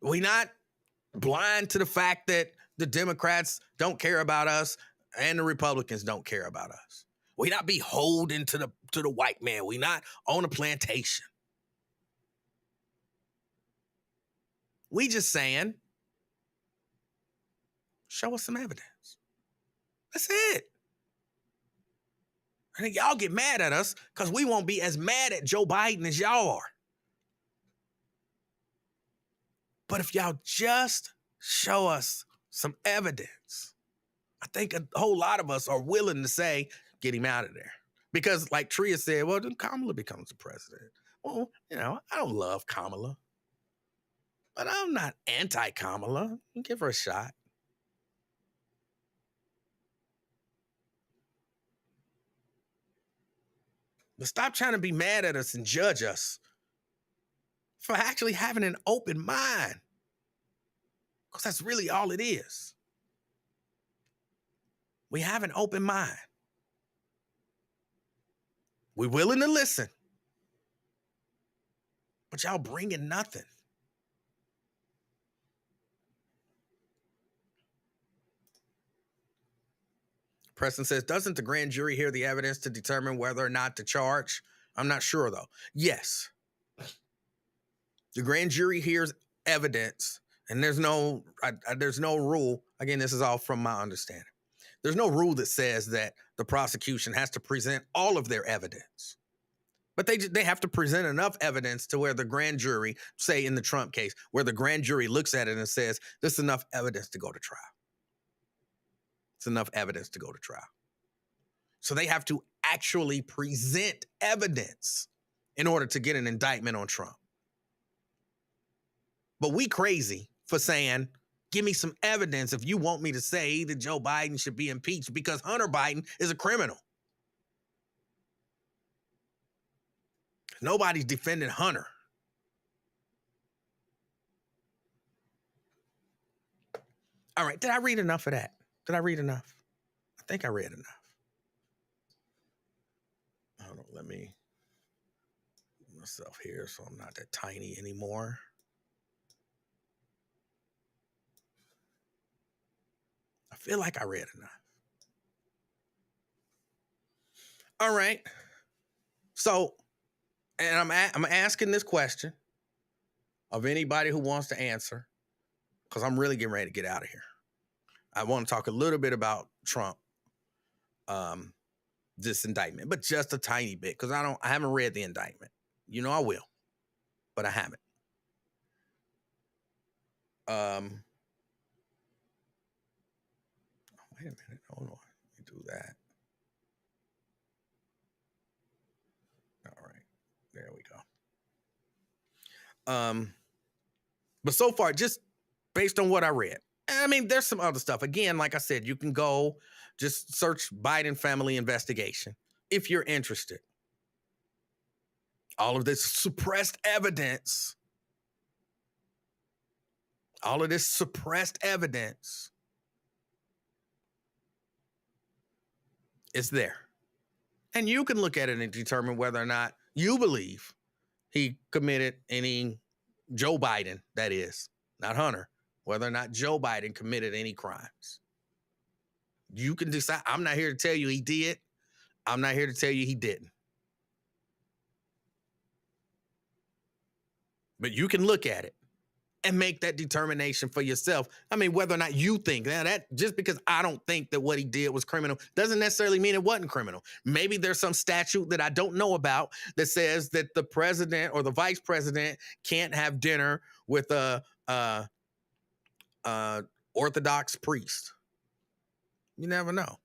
We not blind to the fact that the Democrats don't care about us and the Republicans don't care about us. We not beholden to the white man. We not on a plantation. We just saying, show us some evidence. That's it. I think y'all get mad at us because we won't be as mad at Joe Biden as y'all are. But if y'all just show us some evidence, I think a whole lot of us are willing to say, get him out of there. Because like Tria said, well, then Kamala becomes the president. Well, I don't love Kamala, but I'm not anti-Kamala. Give her a shot. But stop trying to be mad at us and judge us for actually having an open mind. Because that's really all it is. We have an open mind. We're willing to listen. But y'all bringing nothing. Preston says, doesn't the grand jury hear the evidence to determine whether or not to charge? I'm not sure, though. Yes. The grand jury hears evidence, and there's no rule. Again, this is all from my understanding. There's no rule that says that the prosecution has to present all of their evidence. But they have to present enough evidence to where the grand jury, say in the Trump case, where the grand jury looks at it and says, this is enough evidence to go to trial. It's enough evidence to go to trial. So they have to actually present evidence in order to get an indictment on Trump. But we crazy for saying, give me some evidence if you want me to say that Joe Biden should be impeached because Hunter Biden is a criminal. Nobody's defending Hunter. All right, did I read enough of that? Did I read enough? I think I read enough. Hold on, let me put myself here so I'm not that tiny anymore. I feel like I read enough. All right. So, and I'm asking this question of anybody who wants to answer, because I'm really getting ready to get out of here. I want to talk a little bit about Trump, this indictment, but just a tiny bit, because I haven't read the indictment. I will, but I haven't. Wait a minute. Hold on. Let me do that. All right. There we go. But so far, just based on what I read, I mean, there's some other stuff. Again, like I said, you can go just search Biden family investigation if you're interested. All of this suppressed evidence, is there. And you can look at it and determine whether or not you believe he committed any, Joe Biden, that is, not Hunter, whether or not Joe Biden committed any crimes. You can decide. I'm not here to tell you he did. I'm not here to tell you he didn't. But you can look at it and make that determination for yourself. I mean, whether or not you think that just because I don't think that what he did was criminal doesn't necessarily mean it wasn't criminal. Maybe there's some statute that I don't know about that says that the president or the vice president can't have dinner with a Orthodox priest. You never know.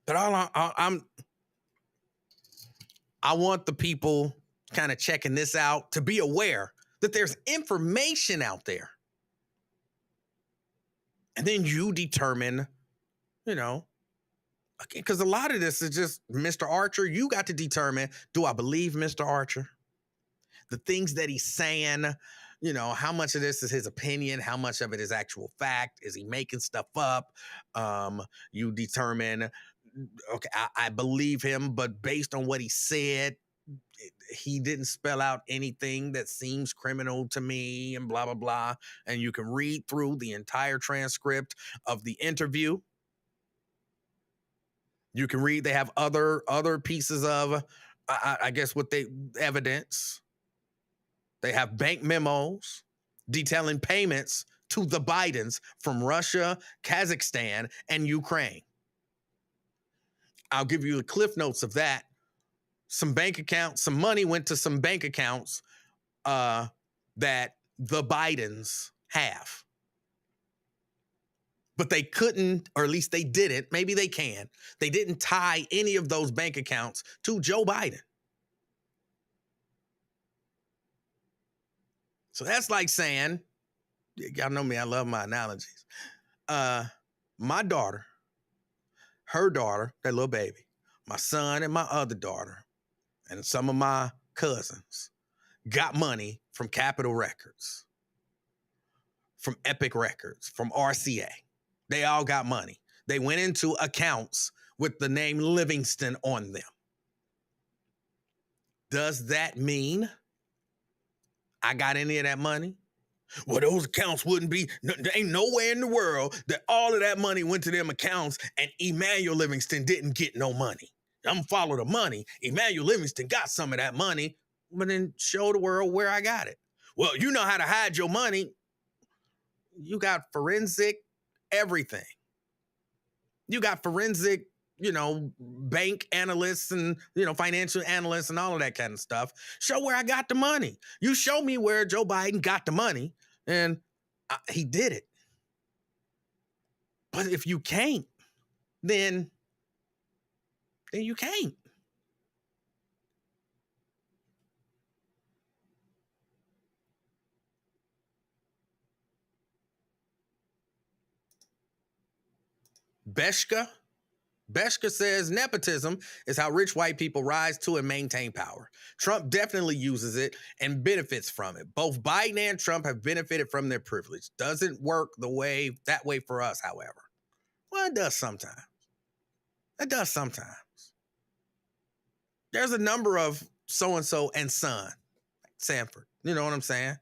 But I want the people kind of checking this out to be aware that there's information out there. And then you determine, because a lot of this is just Mr. Archer. You got to determine, do I believe Mr. Archer? The things that he's saying, how much of this is his opinion? How much of it is actual fact? Is he making stuff up? You determine, okay, I believe him, but based on what he said, he didn't spell out anything that seems criminal to me and blah, blah, blah. And you can read through the entire transcript of the interview. You can read, they have other pieces of, I guess evidence. They have bank memos detailing payments to the Bidens from Russia, Kazakhstan, and Ukraine. I'll give you the cliff notes of that. Some bank accounts, some money went to some bank accounts that the Bidens have. But they couldn't, or at least they didn't, maybe they can. They didn't tie any of those bank accounts to Joe Biden. So that's like saying, y'all know me, I love my analogies. My daughter, her daughter, that little baby, my son and my other daughter, and some of my cousins got money from Capitol Records, from Epic Records, from RCA. They all got money. They went into accounts with the name Livingston on them. Does that mean I got any of that money? Well, those accounts wouldn't be, there ain't nowhere in the world that all of that money went to them accounts and Emanuel Livingston didn't get no money. I'm gonna follow the money. Emanuel Livingston got some of that money, but then show the world where I got it. Well, you know how to hide your money. You got forensic everything. You got forensic, bank analysts and, financial analysts and all of that kind of stuff. Show where I got the money. You show me where Joe Biden got the money, and he did it. But if you can't, then you can't. Beshka says nepotism is how rich white people rise to and maintain power. Trump definitely uses it and benefits from it. Both Biden and Trump have benefited from their privilege. Doesn't work that way for us, however. Well, it does sometimes. There's a number of so-and-so and son, Sanford. You know what I'm saying?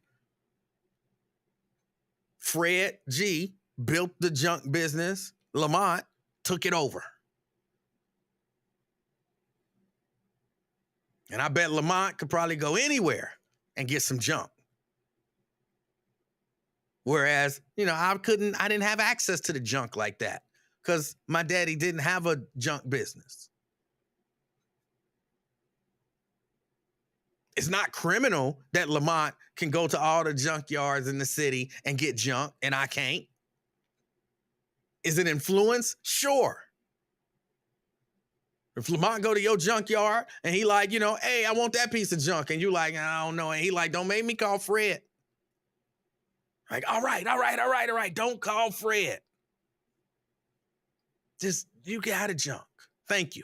Fred G. built the junk business. Lamont took it over. And I bet Lamont could probably go anywhere and get some junk. Whereas, I didn't have access to the junk like that because my daddy didn't have a junk business. It's not criminal that Lamont can go to all the junkyards in the city and get junk and I can't. Is it influence? Sure. If Lamont go to your junkyard and he like, hey, I want that piece of junk. And you like, I don't know. And he like, don't make me call Fred. Like, all right. Don't call Fred. Just, you get out of junk. Thank you.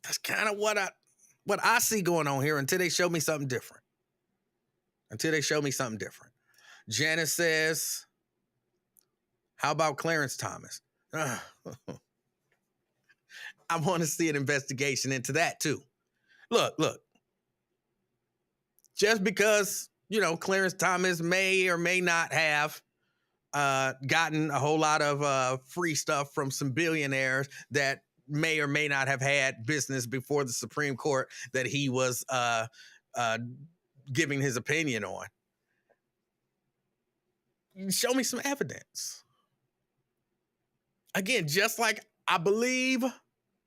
That's kind of what I see going on here until they show me something different. Janice says, how about Clarence Thomas? I want to see an investigation into that too. Look. Just because, Clarence Thomas may or may not have gotten a whole lot of free stuff from some billionaires that may or may not have had business before the Supreme Court that he was giving his opinion on. Show me some evidence. Again, just like I believe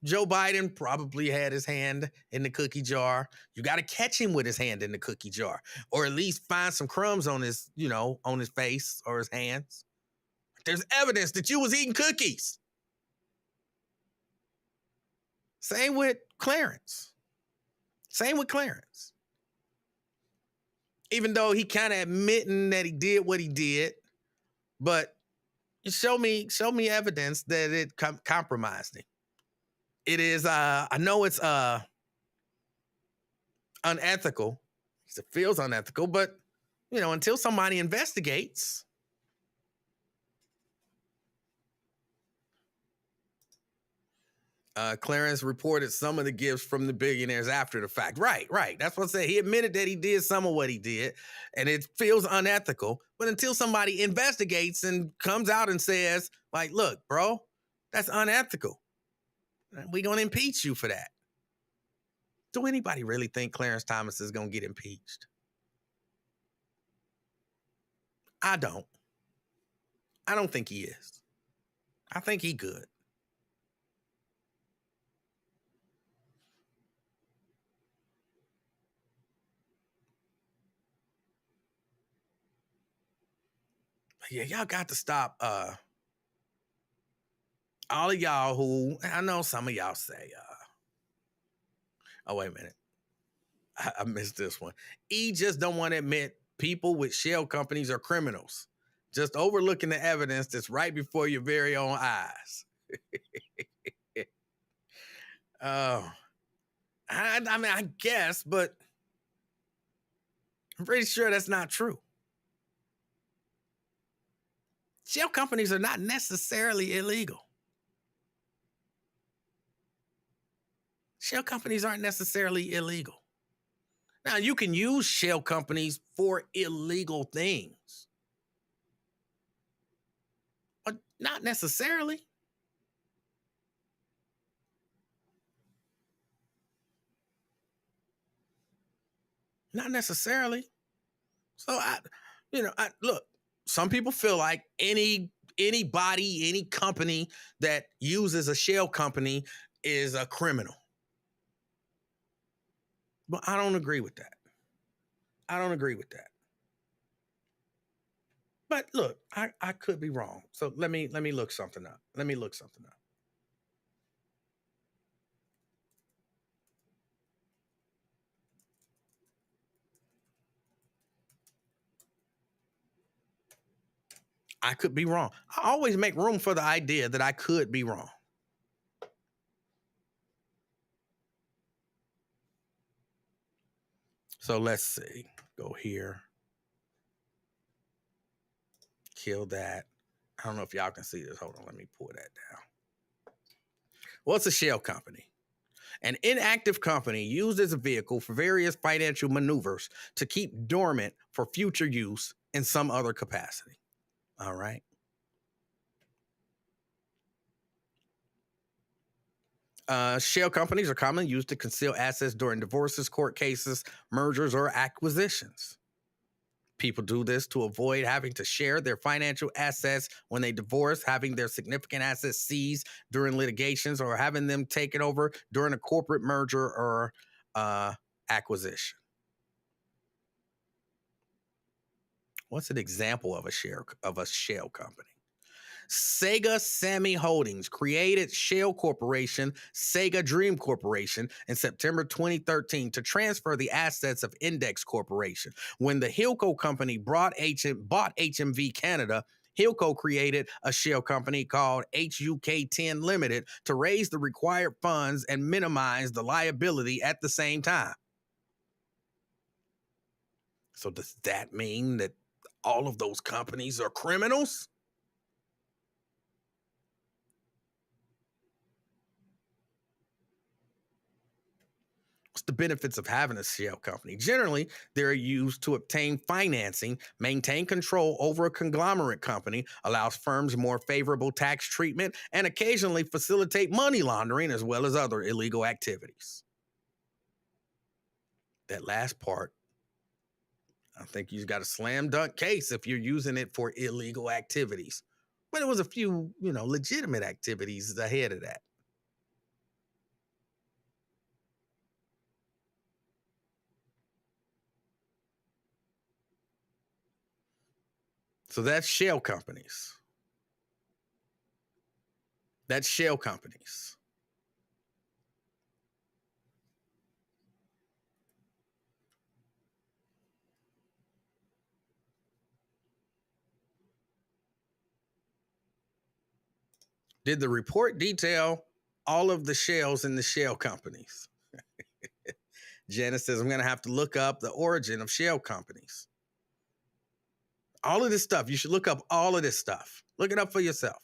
Joe Biden probably had his hand in the cookie jar. You got to catch him with his hand in the cookie jar, or at least find some crumbs on his, on his face or his hands. There's evidence that you was eating cookies. Same with Clarence. Even though he kind of admitting that he did what he did, but show me evidence that it compromised him. It is, I know it's unethical. It feels unethical, but, until somebody investigates. Clarence reported some of the gifts from the billionaires after the fact. Right. That's what I said. He admitted that he did some of what he did, and it feels unethical. But until somebody investigates and comes out and says, like, look, bro, that's unethical. We're going to impeach you for that. Do anybody really think Clarence Thomas is going to get impeached? I don't. I don't think he is. I think he good. Yeah, y'all got to stop. All of y'all who, I know some of y'all say, oh, wait a minute. I missed this one. He just don't want to admit people with shell companies are criminals. Just overlooking the evidence that's right before your very own eyes. Oh, I mean, I guess, but I'm pretty sure that's not true. Shell companies are not necessarily illegal. Shell companies aren't necessarily illegal. Now, you can use shell companies for illegal things, but not necessarily. Not necessarily. So look, some people feel like anybody, any company that uses a shell company is a criminal. But I don't agree with that. But look, I could be wrong. So let me look something up. I could be wrong. I always make room for the idea that I could be wrong. So let's see. Go here. Kill that. I don't know if y'all can see this. Hold on. Let me pull that down. What's a shell company? An inactive company used as a vehicle for various financial maneuvers to keep dormant for future use in some other capacity. All right. Shell companies are commonly used to conceal assets during divorces, court cases, mergers, or acquisitions. People do this to avoid having to share their financial assets when they divorce, having their significant assets seized during litigations, or having them taken over during a corporate merger or acquisition. What's an example of a shell company? Sega Sammy Holdings created Shell Corporation, Sega Dream Corporation in September 2013 to transfer the assets of Index Corporation. When the Hilco Company bought HMV Canada, Hilco created a shell company called HUK10 Limited to raise the required funds and minimize the liability at the same time. So does that mean that all of those companies are criminals? What's the benefits of having a shell company? Generally, they're used to obtain financing, maintain control over a conglomerate company, allows firms more favorable tax treatment, and occasionally facilitate money laundering as well as other illegal activities. That last part, I think you've got a slam dunk case if you're using it for illegal activities. But it was a few, legitimate activities ahead of that. So that's shell companies. That's shell companies. Did the report detail all of the shells in the shell companies? Janice says, I'm going to have to look up the origin of shell companies. All of this stuff, you should look up all of this stuff. Look it up for yourself.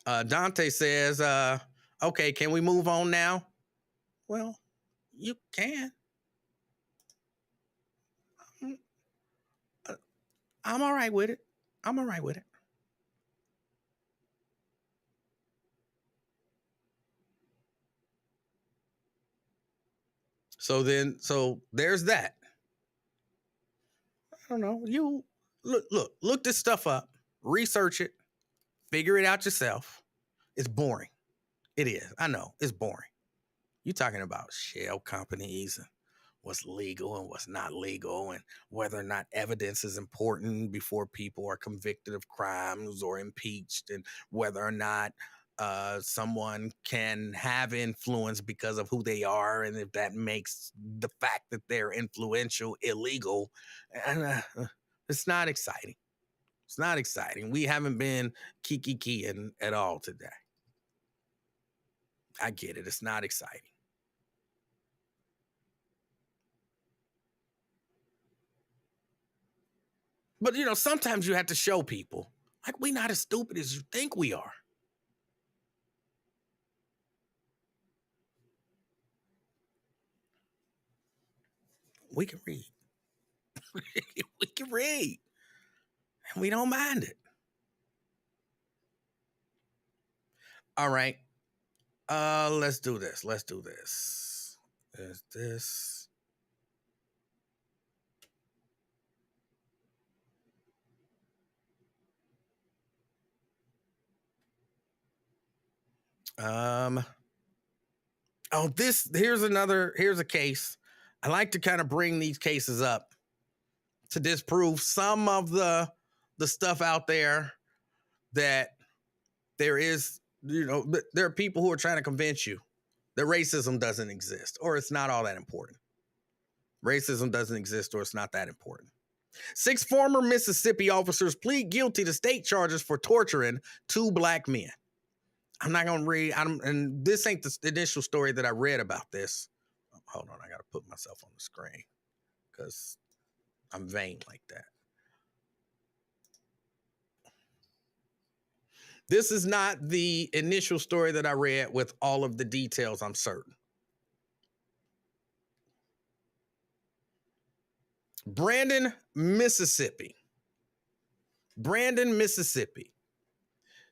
Dante says, okay, can we move on now? Well, you can. I'm all right with it. I'm all right with it. So there's that. I don't know. You look this stuff up, research it, figure it out yourself. It's boring. It is. I know it's boring. You're talking about shell companies and what's legal and what's not legal, and whether or not evidence is important before people are convicted of crimes or impeached, and whether or not someone can have influence because of who they are, and if that makes the fact that they're influential illegal. And, it's not exciting. It's not exciting. We haven't been kiki-keying at all today. I get it. It's not exciting. But sometimes you have to show people, like, we're not as stupid as you think we are. We can read. We can read. And we don't mind it. All right. Let's do this. There's this. Here's a case. I like to kind of bring these cases up to disprove some of the stuff out there that there is, there are people who are trying to convince you that racism doesn't exist or it's not all that important. Racism doesn't exist or it's not that important. 6 former Mississippi officers plead guilty to state charges for torturing 2 black men. I'm not going to read, and this ain't the initial story that I read about this. Hold on, I got to put myself on the screen because I'm vain like that. This is not the initial story that I read with all of the details, I'm certain. Brandon, Mississippi.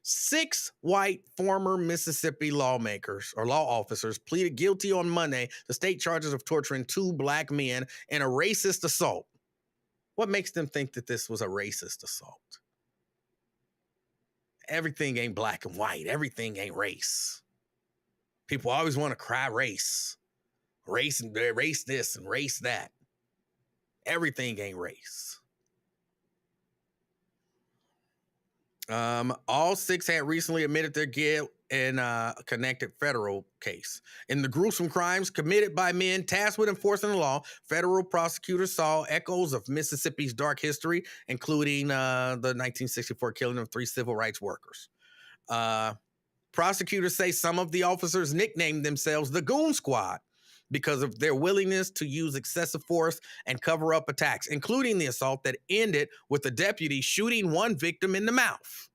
6 white former Mississippi lawmakers or law officers pleaded guilty on Monday to state charges of torturing 2 black men in a racist assault. What makes them think that this was a racist assault? Everything ain't black and white. Everything ain't race. People always want to cry race. Race and race this and race that. Everything ain't race. All 6 had recently admitted their guilt in a connected federal case. In the gruesome crimes committed by men tasked with enforcing the law, federal prosecutors saw echoes of Mississippi's dark history, including the 1964 killing of 3 civil rights workers. Prosecutors say some of the officers nicknamed themselves the Goon Squad because of their willingness to use excessive force and cover up attacks, including the assault that ended with the deputy shooting one victim in the mouth.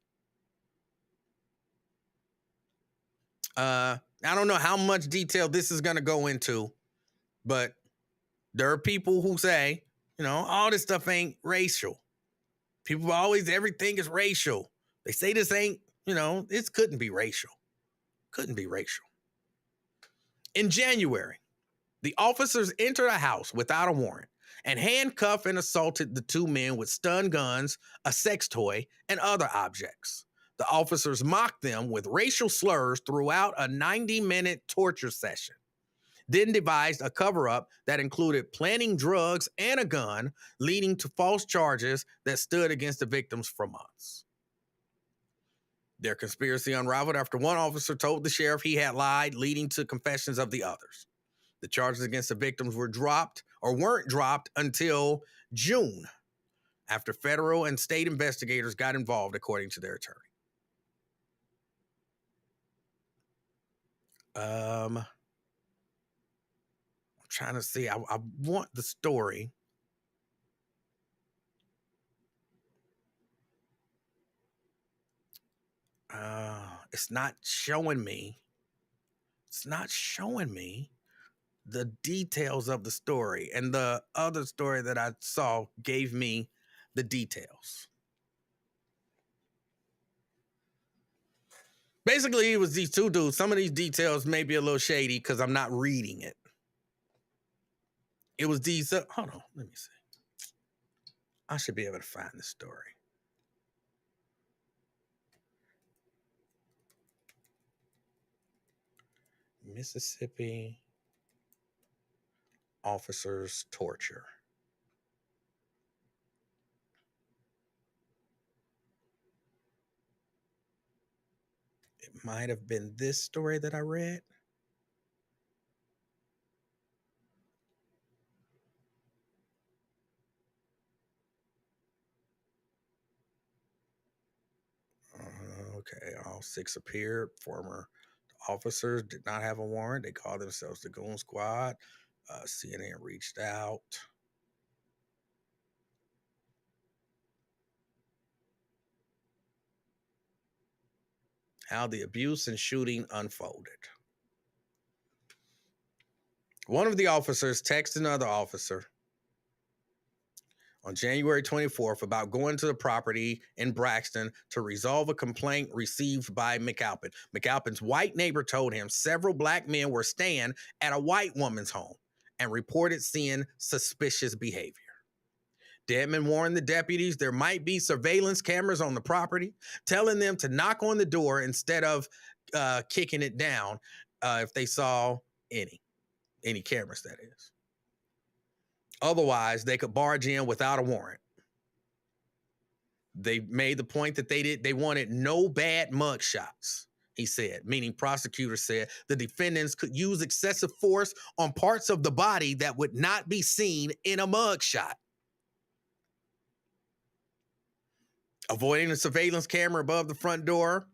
I don't know how much detail this is going to go into, but there are people who say, all this stuff ain't racial. People always, everything is racial. They say this ain't, this couldn't be racial. Couldn't be racial. In January, the officers entered a house without a warrant and handcuffed and assaulted the 2 men with stun guns, a sex toy, and other objects. The officers mocked them with racial slurs throughout a 90-minute torture session, then devised a cover-up that included planting drugs and a gun, leading to false charges that stood against the victims for months. Their conspiracy unraveled after one officer told the sheriff he had lied, leading to confessions of the others. The charges against the victims weren't dropped until June, after federal and state investigators got involved, according to their attorney. I'm trying to see. I want the story. It's not showing me. It's not showing me the details of the story. And the other story that I saw gave me the details. Basically, it was these 2 dudes. Some of these details may be a little shady because I'm not reading it. It was these. Hold on, let me see. I should be able to find the story. Mississippi officers torture. It might have been this story that I read. Okay, all 6 appeared. Former officers did not have a warrant. They called themselves the Goon Squad. CNN reached out. How the abuse and shooting unfolded. One of the officers texted another officer on January 24th about going to the property in Braxton to resolve a complaint received by McAlpin. McAlpin's white neighbor told him several black men were staying at a white woman's home and reported seeing suspicious behavior. Dedman warned the deputies there might be surveillance cameras on the property, telling them to knock on the door instead of kicking it down if they saw any cameras, that is. Otherwise, they could barge in without a warrant. They made the point that they wanted no bad mugshots, he said, meaning prosecutors said the defendants could use excessive force on parts of the body that would not be seen in a mugshot. Avoiding the surveillance camera above the front door.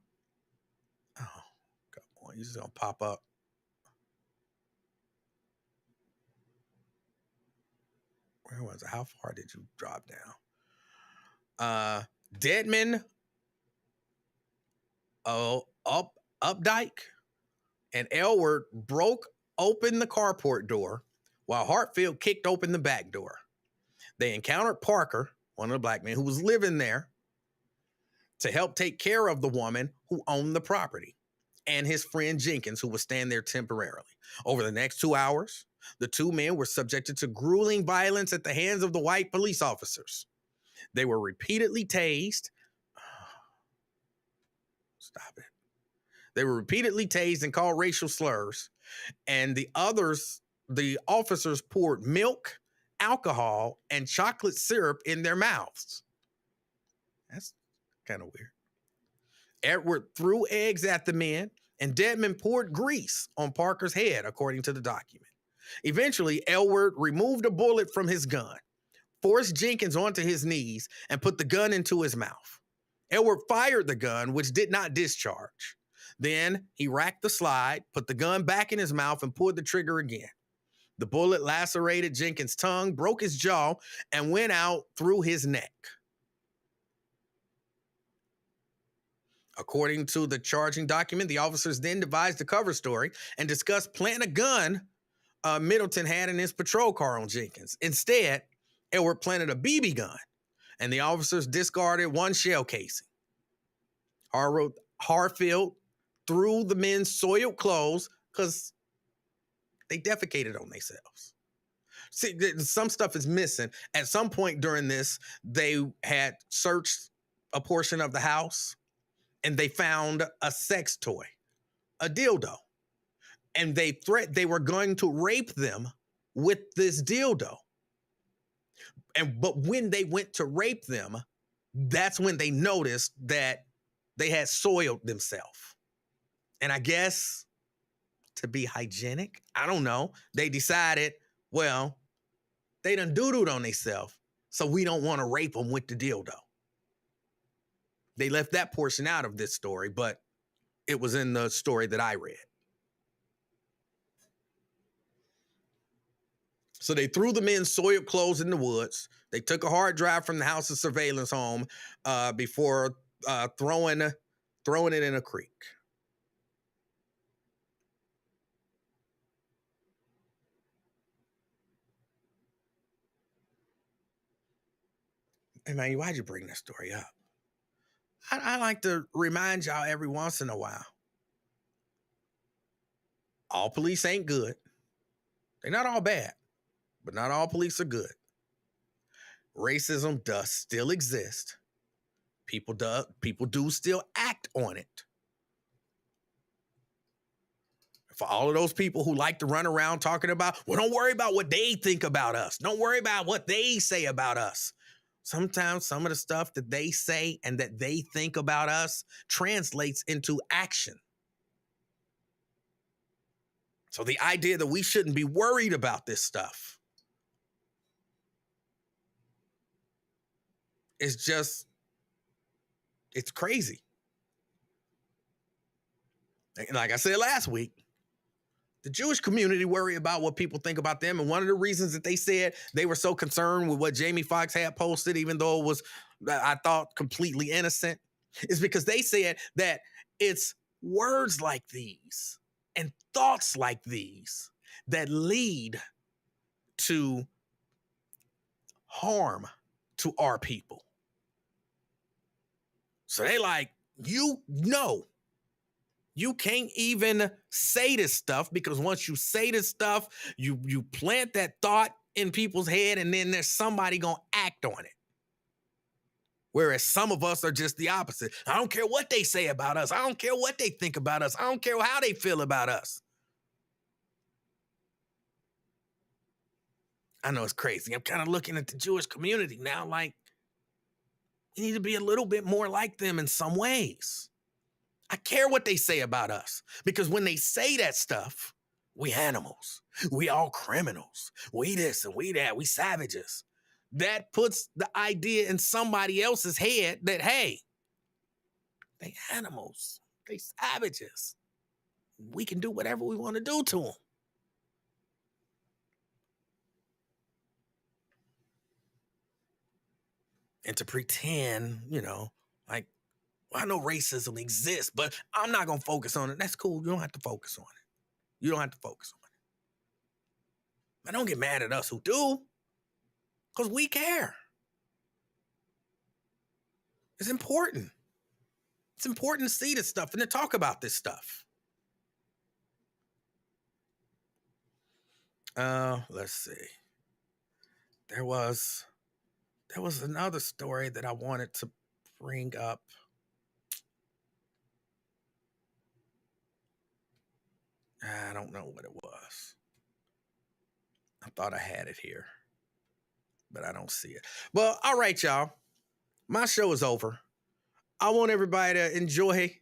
Oh, come on, he's just gonna pop up. Where was it? How far did you drop down? Dedman, Updike, and Elward broke open the carport door while Hartfield kicked open the back door. They encountered Parker, one of the black men who was living there, to help take care of the woman who owned the property, and his friend Jenkins, who was staying there temporarily. Over the next 2 hours, the two men were subjected to grueling violence at the hands of the white police officers. They were repeatedly tased. Stop it. They were repeatedly tased and called racial slurs. And the officers poured milk, alcohol, and chocolate syrup in their mouths. That's kind of weird. Edward threw eggs at the men, and Dedmon poured grease on Parker's head, according to the document. Eventually, Edward removed a bullet from his gun, forced Jenkins onto his knees, and put the gun into his mouth. Edward fired the gun, which did not discharge. Then he racked the slide, put the gun back in his mouth, and pulled the trigger again. The bullet lacerated Jenkins' tongue, broke his jaw, and went out through his neck. According to the charging document, the officers then devised a cover story and discussed planting a gun Middleton had in his patrol car on Jenkins. Instead, Edward planted a BB gun, and the officers discarded one shell casing. Harfield threw the men's soiled clothes because they defecated on themselves. See, some stuff is missing. At some point during this, they had searched a portion of the house, and they found a sex toy, a dildo. And they were going to rape them with this dildo. But when they went to rape them, that's when they noticed that they had soiled themselves. And I guess to be hygienic, I don't know, they decided, well, they done doo-dooed on themselves, so we don't want to rape them with the dildo. They left that portion out of this story, but it was in the story that I read. So they threw the men's soiled clothes in the woods. They took a hard drive from the house's surveillance home before throwing it in a creek. Hey, man, why'd you bring that story up? I like to remind y'all every once in a while. All police ain't good. They're not all bad, but not all police are good. Racism does still exist. People do still act on it. For all of those people who like to run around talking about, well, don't worry about what they think about us. Don't worry about what they say about us. Sometimes some of the stuff that they say and that they think about us translates into action. So the idea that we shouldn't be worried about this stuff is just, it's crazy. And like I said last week, the Jewish community worry about what people think about them. And one of the reasons that they said they were so concerned with what Jamie Foxx had posted, even though it was, I thought, completely innocent, is because they said that it's words like these and thoughts like these that lead to harm to our people. So they like, you can't even say this stuff, because once you say this stuff, you plant that thought in people's head, and then there's somebody gonna act on it. Whereas some of us are just the opposite. I don't care what they say about us. I don't care what they think about us. I don't care how they feel about us. I know it's crazy. I'm kind of looking at the Jewish community now like we need to be a little bit more like them in some ways. I care what they say about us, because when they say that stuff, we animals, we all criminals, we this and we that, we savages. That puts the idea in somebody else's head that, hey, they animals, they savages. We can do whatever we want to do to them. And to pretend, like, well, I know racism exists, but I'm not going to focus on it. That's cool. You don't have to focus on it. You don't have to focus on it. But don't get mad at us who do, because we care. It's important. It's important to see this stuff and to talk about this stuff. Let's see. There was another story that I wanted to bring up. I don't know what it was. I thought I had it here, but I don't see it. Well, all right, y'all. My show is over. I want everybody to enjoy.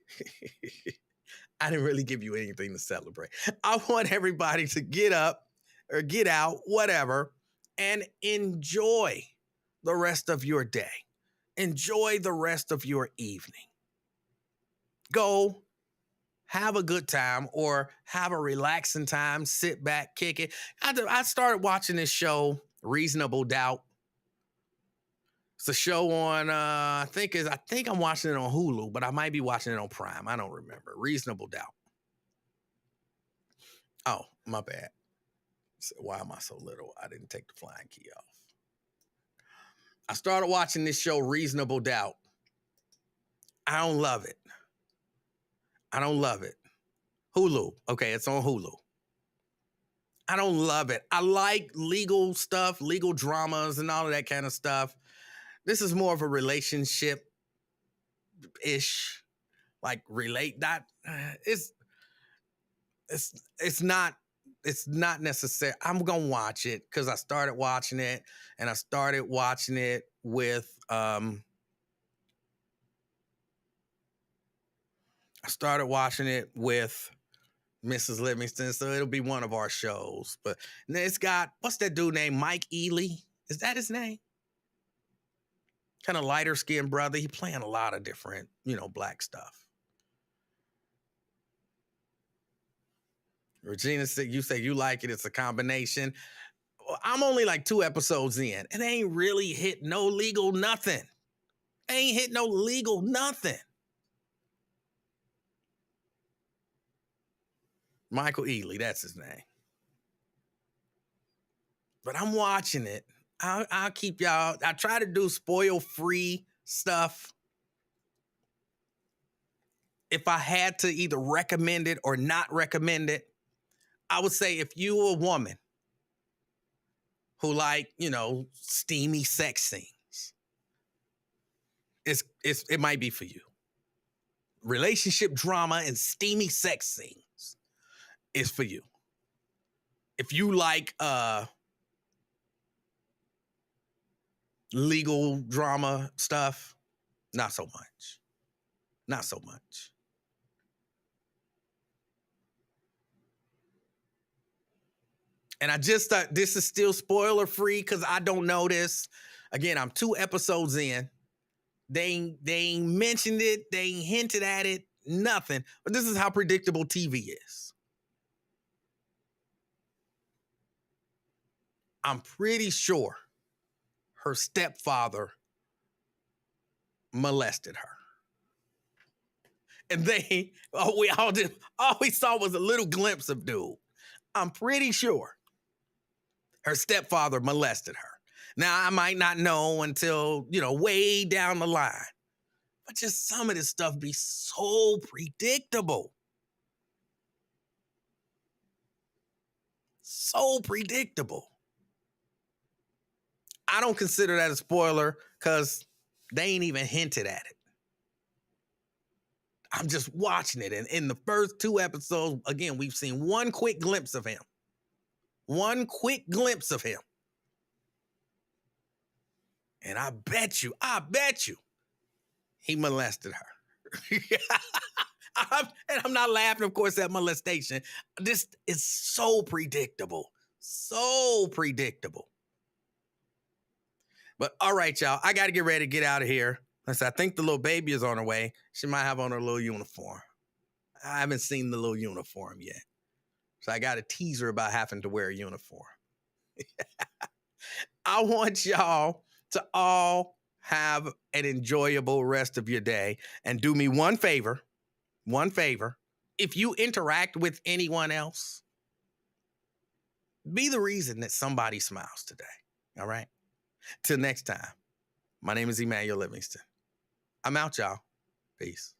I didn't really give you anything to celebrate. I want everybody to get up or get out, whatever, and enjoy the rest of your day. Enjoy the rest of your evening. Go have a good time or have a relaxing time. Sit back, kick it. I started watching this show, Reasonable Doubt. It's a show on I think I'm watching it on Hulu, but I might be watching it on Prime. I don't remember. Reasonable Doubt. Oh, my bad. So why am I so little? I didn't take the flying key off. I started watching this show, Reasonable Doubt. I don't love it. I don't love it. Hulu. Okay, it's on Hulu. I don't love it. I like legal stuff, legal dramas and all of that kind of stuff. This is more of a relationship-ish, like it's not necessary. I'm gonna watch it because I started watching it, and I started watching it with Mrs. Livingston, so it'll be one of our shows. But it's got, what's that dude named Mike Ely? Is that his name? Kind of lighter skinned brother. He playing a lot of different, black stuff. Regina said, you say you like it. It's a combination. Well, I'm only like 2 episodes in. It ain't really hit no legal nothing. Michael Ealy, that's his name. But I'm watching it. I'll keep y'all. I try to do spoil-free stuff. If I had to either recommend it or not recommend it, I would say if you're a woman who like, steamy sex scenes, it might be for you. Relationship drama and steamy sex scenes is for you. If you like legal drama stuff, not so much. Not so much. And I just thought this is still spoiler free because I don't know this. Again, I'm 2 episodes in. They ain't mentioned it. They ain't hinted at it. Nothing. But this is how predictable TV is. I'm pretty sure her stepfather molested her. And all we saw was a little glimpse of dude. I'm pretty sure her stepfather molested her. Now, I might not know until, way down the line. But just some of this stuff be so predictable. So predictable. I don't consider that a spoiler because they ain't even hinted at it. I'm just watching it. And in the first 2 episodes, again, we've seen one quick glimpse of him. And I bet you, he molested her. And I'm not laughing, of course, at molestation. This is so predictable. So predictable. But all right, y'all, I got to get ready to get out of here. I think the little baby is on her way. She might have on her little uniform. I haven't seen the little uniform yet. So I got to tease her about having to wear a uniform. I want y'all to all have an enjoyable rest of your day. And do me one favor. If you interact with anyone else, be the reason that somebody smiles today. All right? Till next time, my name is Emanuel Livingston. I'm out, y'all. Peace.